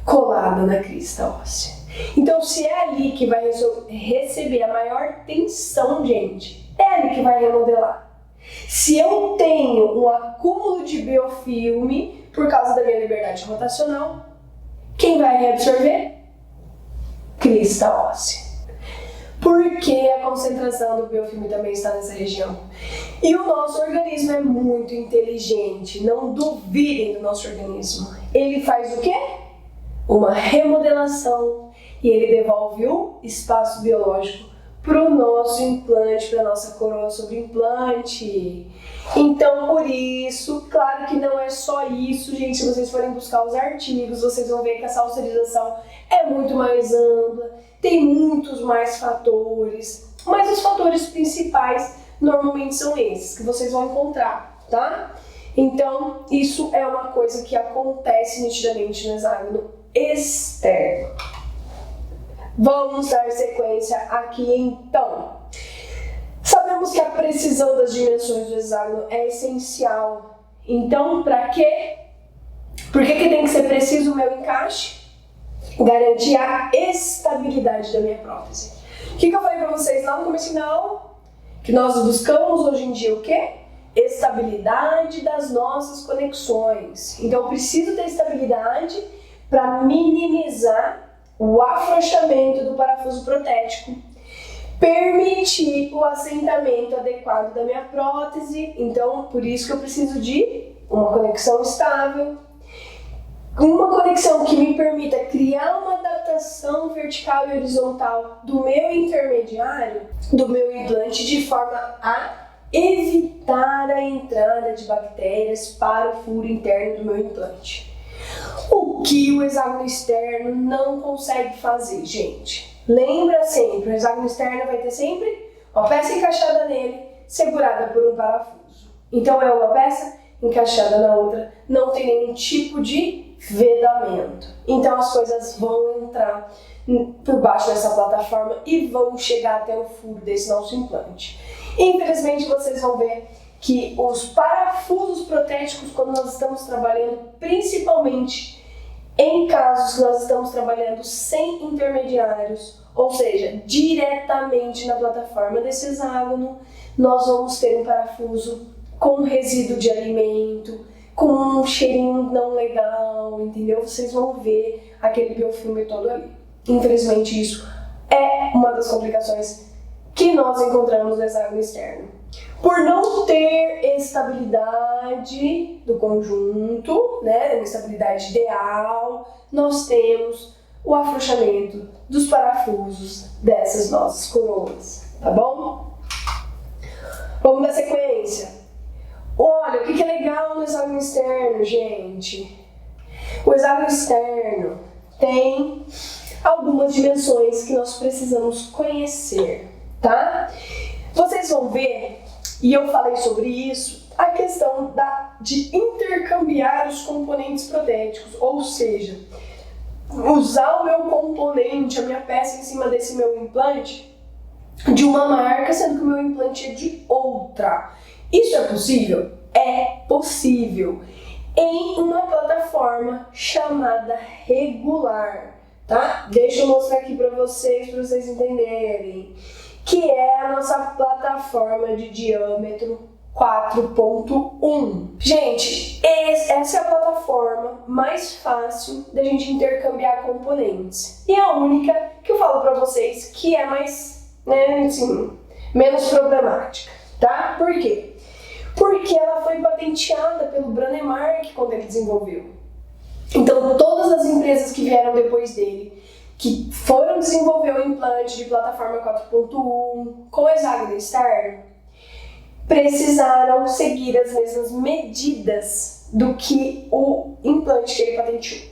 Colada na crista óssea. Então, se é ali que vai receber a maior tensão, gente, é ali que vai remodelar. Se eu tenho um acúmulo de biofilme por causa da minha liberdade rotacional, quem vai reabsorver? Crista óssea. Porque a concentração do biofilme também está nessa região. E o nosso organismo é muito inteligente, não duvidem do nosso organismo. Ele faz o quê? Uma remodelação e ele devolve o espaço biológico para o nosso implante, para a nossa coroa sobre implante. Então, por isso, claro que não é só isso, gente. Se vocês forem buscar os artigos, vocês vão ver que a salsarização é muito mais ampla, tem muitos mais fatores, mas os fatores principais normalmente são esses que vocês vão encontrar, tá? Então, isso é uma coisa que acontece nitidamente no hexágono externo. Vamos dar sequência aqui então. Sabemos que a precisão das dimensões do hexágono é essencial. Então, para quê? Por que tem que ser preciso o meu encaixe? Garantir a estabilidade da minha prótese. O que eu falei para vocês lá no começo da aula? Que nós buscamos hoje em dia o quê? Estabilidade das nossas conexões. Então, eu preciso ter estabilidade para minimizar o afrouxamento do parafuso protético, permitir o assentamento adequado da minha prótese. Então, por isso que eu preciso de uma conexão estável, uma conexão que me permita criar uma adaptação vertical e horizontal do meu intermediário, do meu implante, de forma a evitar a entrada de bactérias para o furo interno do meu implante. O que o hexágono externo não consegue fazer, gente? Lembra sempre, o hexágono externo vai ter sempre uma peça encaixada nele, segurada por um parafuso. Então é uma peça encaixada na outra, não tem nenhum tipo de vedamento. Então as coisas vão entrar por baixo dessa plataforma e vão chegar até o furo desse nosso implante. Infelizmente vocês vão ver que os parafusos protéticos, quando nós estamos trabalhando, principalmente em casos que nós estamos trabalhando sem intermediários, ou seja, diretamente na plataforma desse hexágono, nós vamos ter um parafuso com resíduo de alimento, com um cheirinho não legal, entendeu? Vocês vão ver aquele biofilme todo ali. Infelizmente isso é uma das complicações que nós encontramos no hexágono externo. Por não ter estabilidade do conjunto, né, uma estabilidade ideal, nós temos o afrouxamento dos parafusos dessas nossas coroas, tá bom? Vamos dar sequência. Olha, o que é legal no hexágono externo, gente? O hexágono externo tem algumas dimensões que nós precisamos conhecer, tá? Vocês vão ver, e eu falei sobre isso, a questão de intercambiar os componentes protéticos, ou seja, usar o meu componente, a minha peça em cima desse meu implante de uma marca, sendo que o meu implante é de outra. Isso é possível? É possível, em uma plataforma chamada regular, tá? Deixa eu mostrar aqui para vocês entenderem, que é a nossa plataforma de diâmetro 4.1. Gente, essa é a plataforma mais fácil da gente intercambiar componentes. E a única que eu falo para vocês que é mais, né, assim, menos problemática, tá? Por quê? Porque ela foi patenteada pelo Brånemark quando ele desenvolveu. Então, todas as empresas que vieram depois dele, que foram desenvolver o implante de plataforma 4.1 com hexágono externo, precisaram seguir as mesmas medidas do que o implante que ele patenteou.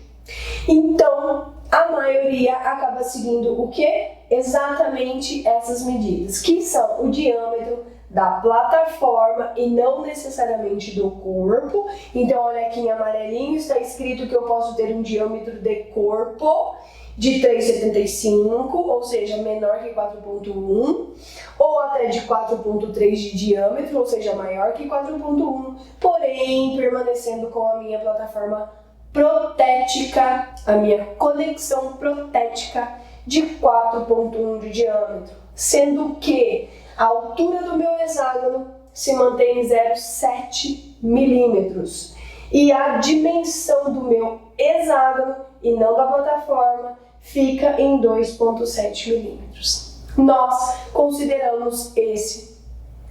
Então, a maioria acaba seguindo o quê? Exatamente essas medidas, que são o diâmetro da plataforma e não necessariamente do corpo. Então, olha aqui em amarelinho, está escrito que eu posso ter um diâmetro de corpo de 3,75, ou seja, menor que 4,1, ou até de 4,3 de diâmetro, ou seja, maior que 4,1, porém permanecendo com a minha plataforma protética, a minha conexão protética de 4,1 de diâmetro, sendo que a altura do meu hexágono se mantém em 0,7 milímetros e a dimensão do meu hexágono e não da plataforma fica em 2,7 milímetros. Nós consideramos esse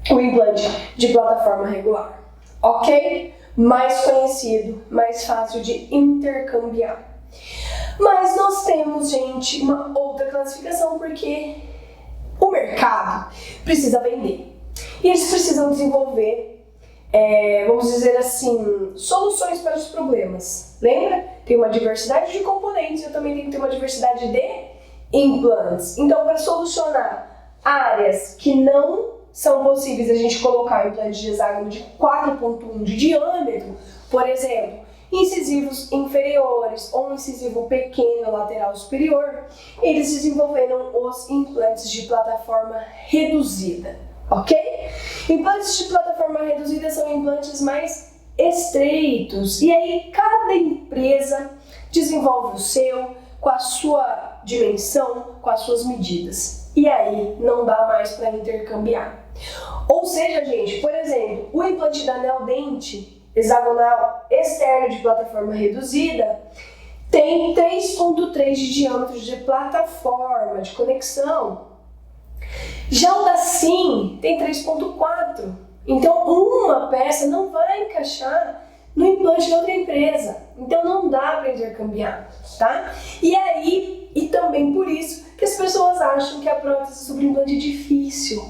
o implante de plataforma regular, ok? Mais conhecido, mais fácil de intercambiar. Mas nós temos, gente, uma outra classificação porque o mercado precisa vender. E eles precisam desenvolver, vamos dizer assim, soluções para os problemas. Lembra? Tem uma diversidade de componentes, eu também tenho que ter uma diversidade de implantes. Então, para solucionar áreas que não são possíveis a gente colocar implante de hexágono de 4,1 de diâmetro, por exemplo, incisivos inferiores ou incisivo pequeno lateral superior, eles desenvolveram os implantes de plataforma reduzida, ok? Implantes de plataforma reduzida são implantes mais estreitos e aí cada empresa desenvolve o seu com a sua dimensão, com as suas medidas. E aí não dá mais para intercambiar. Ou seja, gente, por exemplo, o implante da anel-dente hexagonal externo de plataforma reduzida tem 3,3 de diâmetro de plataforma, de conexão. Já o da SIM tem 3,4. Então, uma peça não vai encaixar no implante de outra empresa. Então, não dá para intercambiar, tá? E aí, e também por isso que as pessoas acham que a prótese sobre implante é difícil,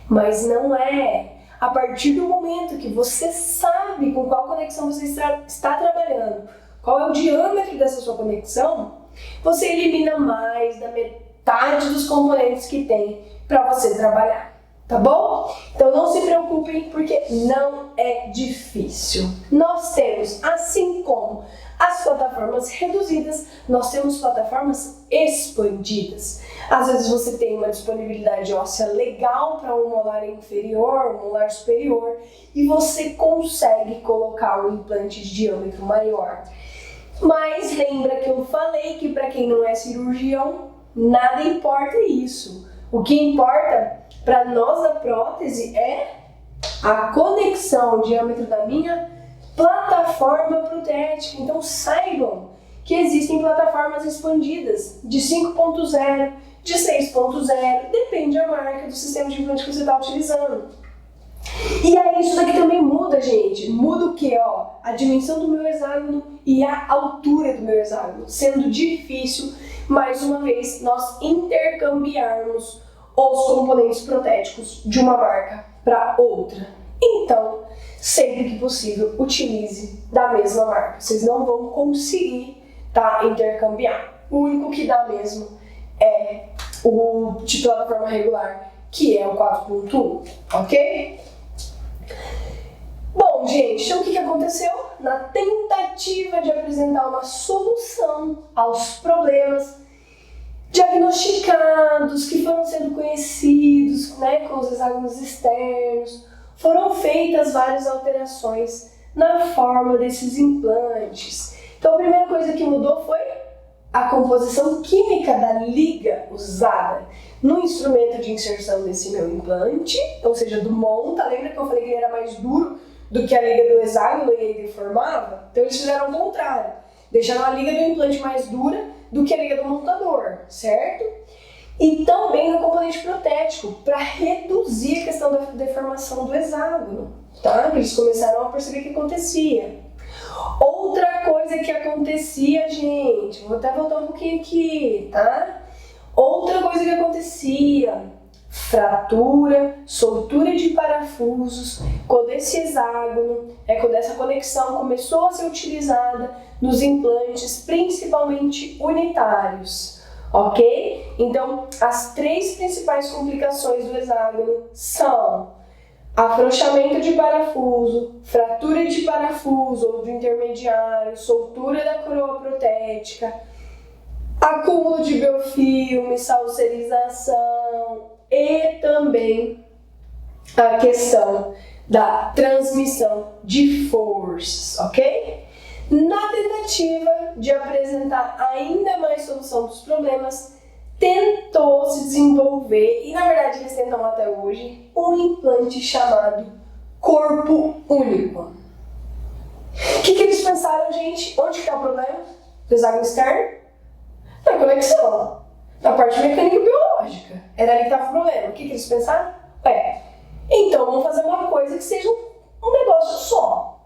mas não é. A partir do momento que você sabe com qual conexão você está trabalhando, qual é o diâmetro dessa sua conexão, você elimina mais da metade dos componentes que tem para você trabalhar, tá bom? Então não se preocupem porque não é difícil. Nós temos, assim como as plataformas reduzidas, nós temos plataformas expandidas. Às vezes você tem uma disponibilidade óssea legal para um molar inferior, um molar superior, e você consegue colocar um implante de diâmetro maior. Mas lembra que eu falei que para quem não é cirurgião, nada importa isso. O que importa para nós da prótese é a conexão, o diâmetro da minha plataforma protética. Então saibam que existem plataformas expandidas de 5.0, de 6.0, depende da marca do sistema de implante que você está utilizando. E aí isso daqui também muda, gente. Muda o que? A dimensão do meu hexágono e a altura do meu hexágono, sendo difícil, mais uma vez, nós intercambiarmos os componentes protéticos de uma marca para outra. Então, sempre que possível, utilize da mesma marca. Vocês não vão conseguir, intercambiar. O único que dá mesmo é o de plataforma regular, que é o 4.1, ok? Bom, gente, então o que aconteceu? Na tentativa de apresentar uma solução aos problemas diagnosticados, que foram sendo conhecidos, com os hexágonos externos, foram feitas várias alterações na forma desses implantes. Então a primeira coisa que mudou foi a composição química da liga usada no instrumento de inserção desse meu implante, ou seja, do monta. Lembra que eu falei que ele era mais duro do que a liga do hexágono e ele deformava? Então eles fizeram o contrário, deixaram a liga do implante mais dura do que a liga do montador, certo? E também no componente protético, para reduzir a questão da deformação do hexágono, tá? Eles começaram a perceber o que acontecia. Outra coisa que acontecia, gente, vou até voltar um pouquinho aqui, tá? Outra coisa que acontecia, fratura, soltura de parafusos, quando esse hexágono, quando essa conexão começou a ser utilizada nos implantes, principalmente unitários, ok? Então, as três principais complicações do hexágono são afrouxamento de parafuso, fratura de parafuso ou do intermediário, soltura da coroa protética, acúmulo de biofilme, salserização e também a questão da transmissão de forças, ok? Na tentativa de apresentar ainda mais solução dos problemas, tentou se desenvolver, e na verdade eles tentam até hoje, um implante chamado corpo único. O que eles pensaram, gente? Onde está o problema do hexágono externo? Na conexão, na parte mecânica e biológica. Era ali que estava o problema. O que eles pensaram? Então vamos fazer uma coisa que seja um negócio só.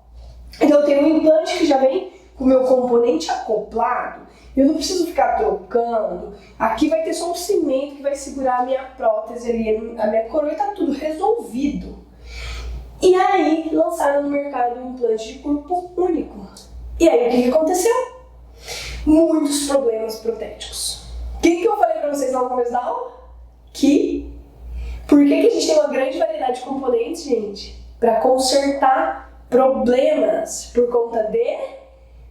Então eu tenho um implante que já vem com o meu componente acoplado, eu não preciso ficar trocando. Aqui vai ter só um cimento que vai segurar a minha prótese ali, a minha coroa, e tá tudo resolvido. E aí lançaram no mercado um implante de corpo único. E aí o que aconteceu? Muitos problemas protéticos. O que eu falei pra vocês lá no começo da aula? Por que a gente tem uma grande variedade de componentes, gente? Para consertar problemas por conta de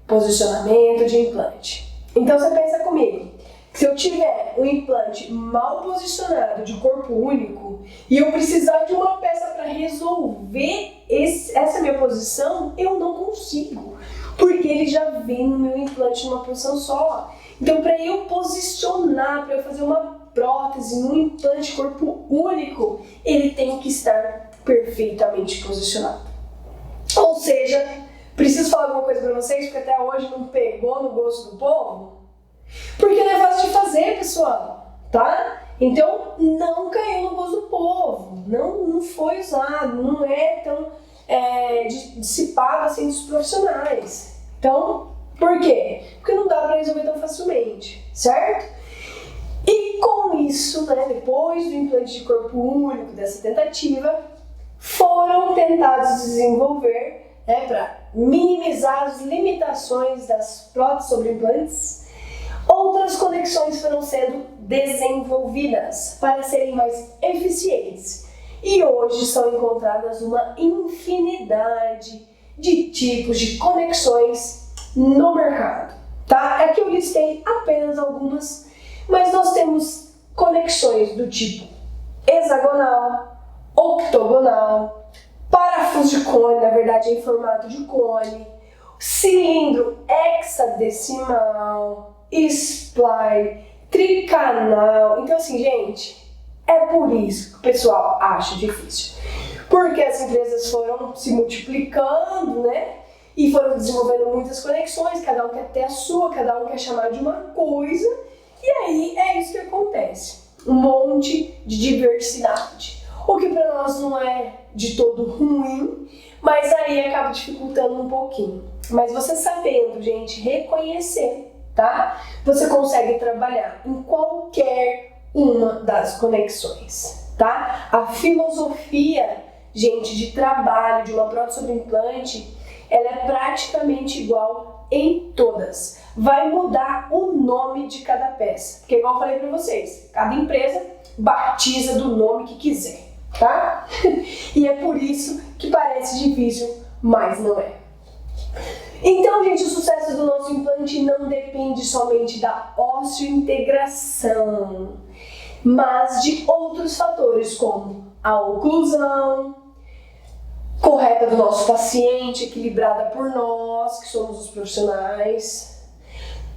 posicionamento de implante. Então você pensa comigo, que se eu tiver um implante mal posicionado de corpo único e eu precisar de uma peça para resolver essa minha posição, eu não consigo, porque ele já vem no meu implante numa posição só. Então para eu posicionar, para eu fazer uma prótese num implante de corpo único, ele tem que estar perfeitamente posicionado. Ou seja, preciso falar alguma coisa pra vocês, porque até hoje não pegou no gosto do povo? Porque não é fácil de fazer, pessoal, tá? Então, não caiu no gosto do povo, não foi usado, não é tão dissipado assim dos profissionais. Então, por quê? Porque não dá pra resolver tão facilmente, certo? E com isso, depois do implante de corpo único, dessa tentativa, foram tentados desenvolver para minimizar as limitações das próteses sobre implantes, outras conexões foram sendo desenvolvidas para serem mais eficientes e hoje são encontradas uma infinidade de tipos de conexões no mercado, tá? Aqui eu listei apenas algumas, mas nós temos conexões do tipo hexagonal, octogonal, parafuso de cone, na verdade em formato de cone, cilindro hexadecimal, spline, tricanal. Então assim, gente, é por isso que o pessoal acha difícil. Porque as empresas foram se multiplicando, né? E foram desenvolvendo muitas conexões, cada um quer ter a sua, cada um quer chamar de uma coisa. E aí é isso que acontece. Um monte de diversidade. O que para nós não é de todo ruim, mas aí acaba dificultando um pouquinho. Mas você sabendo, gente, reconhecer, tá? Você consegue trabalhar em qualquer uma das conexões, tá? A filosofia, gente, de trabalho de uma prótese sobre implante, ela é praticamente igual em todas. Vai mudar o nome de cada peça, porque igual eu falei para vocês, cada empresa batiza do nome que quiser, tá? E é por isso que parece difícil, mas não é. Então, gente, o sucesso do nosso implante não depende somente da osteointegração, mas de outros fatores como a oclusão correta do nosso paciente, equilibrada por nós, que somos os profissionais.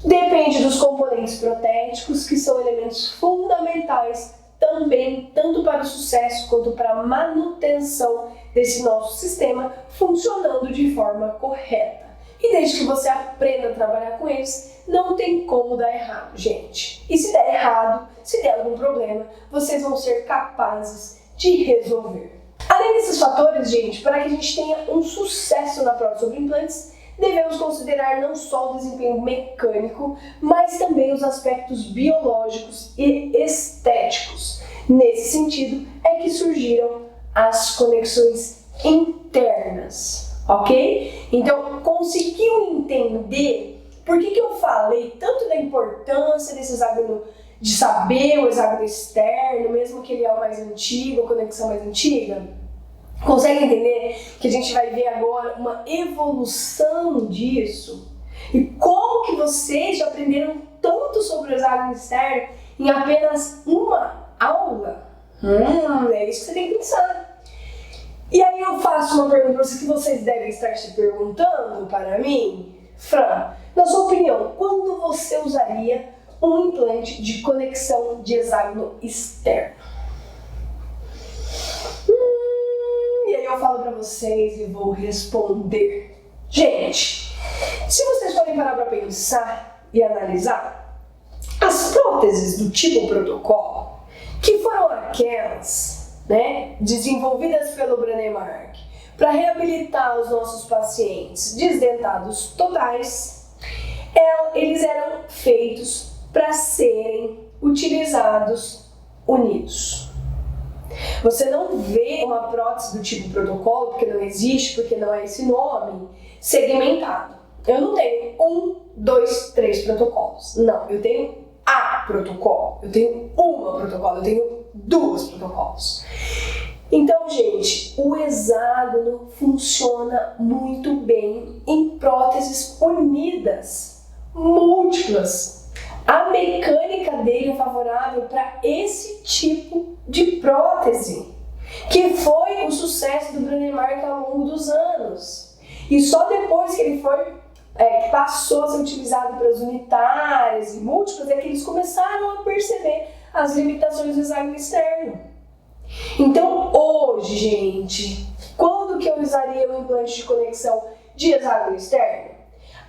Depende dos componentes protéticos, que são elementos fundamentais também, tanto para o sucesso quanto para a manutenção desse nosso sistema funcionando de forma correta. E desde que você aprenda a trabalhar com eles, não tem como dar errado, gente. E se der errado, se der algum problema, vocês vão ser capazes de resolver. Além desses fatores, gente, para que a gente tenha um sucesso na prótese sobre implantes, devemos considerar não só o desempenho mecânico, mas também os aspectos biológicos e estéticos. Nesse sentido, é que surgiram as conexões internas, ok? Então, conseguiu entender por que eu falei tanto da importância desse hexágono, de saber o hexágono externo, mesmo que ele é o mais antigo, a conexão mais antiga? Consegue entender que a gente vai ver agora uma evolução disso? E como que vocês já aprenderam tanto sobre o hexágono externo em apenas uma aula? É isso que você tem que pensar. E aí eu faço uma pergunta para vocês que vocês devem estar se perguntando para mim. Fran, na sua opinião, quando você usaria um implante de conexão de hexágono externo? E aí eu falo para vocês e vou responder. Gente, se vocês forem parar para pensar e analisar, as próteses do tipo protocolo, que foram aquelas, né, desenvolvidas pelo Brånemark para reabilitar os nossos pacientes desdentados totais, eles eram feitos para serem utilizados unidos. Você não vê uma prótese do tipo protocolo, porque não existe, porque não é esse nome, segmentado. Eu não tenho 1, 2, 3 protocolos. Não, eu tenho a protocolo, eu tenho uma protocolo, eu tenho 2 protocolos. Então, gente, o hexágono funciona muito bem em próteses unidas, múltiplas. A mecânica dele é favorável para esse tipo de prótese, que foi o sucesso do Brånemark ao longo dos anos. E só depois que ele que passou a ser utilizado para as unitárias e múltiplas, é que eles começaram a perceber as limitações do hexágono externo. Então, hoje, gente, quando que eu usaria um implante de conexão de hexágono externo?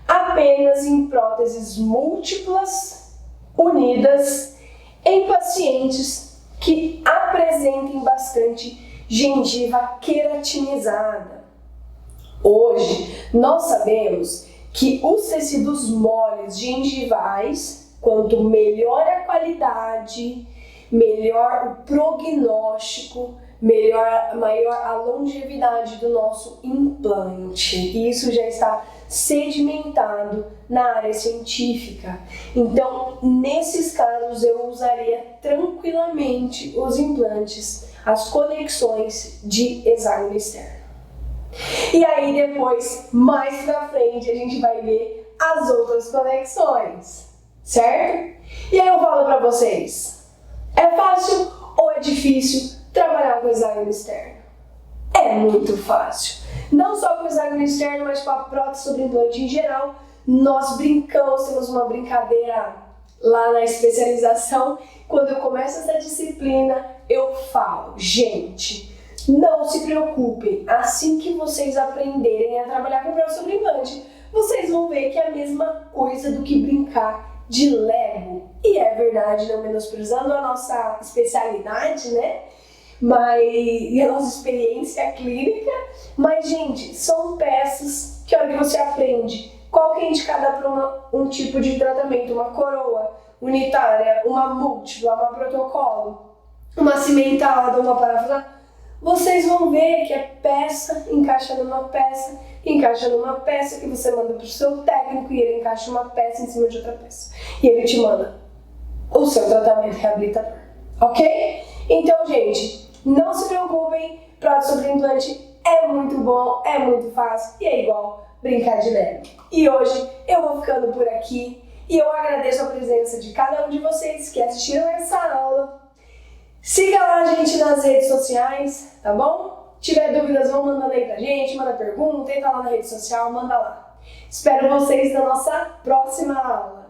Apenas em próteses múltiplas, unidas, em pacientes que apresentem bastante gengiva queratinizada. Hoje, nós sabemos que os tecidos moles gengivais, quanto melhor a qualidade, melhor o prognóstico, maior a longevidade do nosso implante. E isso já está sedimentado na área científica. Então, nesses casos, eu usaria tranquilamente os implantes, as conexões de hexágono externo. E aí depois, mais pra frente, a gente vai ver as outras conexões, certo? E aí eu falo pra vocês, é fácil ou é difícil trabalhar com hexágono externo? É muito fácil. Não só com o hexágono externo, mas com a prótese sobre implante em geral. Nós brincamos, temos uma brincadeira lá na especialização. Quando eu começo essa disciplina, eu falo, gente, não se preocupem, assim que vocês aprenderem a trabalhar com prótese sobre implante, vocês vão ver que é a mesma coisa do que brincar de Lego. E é verdade, não menosprezando a nossa especialidade, né? E a nossa experiência clínica, mas gente, são peças que a hora que você aprende qual que é indicada para um tipo de tratamento, uma coroa unitária, uma múltipla, uma protocolo, uma cimentada, uma parafusada, vocês vão ver que é peça encaixa numa peça, encaixa numa peça que você manda para o seu técnico e ele encaixa uma peça em cima de outra peça e ele te manda o seu tratamento reabilitador, ok? Então, gente, não se preocupem, prótese sobre implante é muito bom, é muito fácil e é igual brincar de Lego. E hoje eu vou ficando por aqui e eu agradeço a presença de cada um de vocês que assistiram essa aula. Siga lá a gente nas redes sociais, tá bom? Tiver dúvidas, vão mandando aí pra gente, manda pergunta, entra lá na rede social, manda lá. Espero vocês na nossa próxima aula.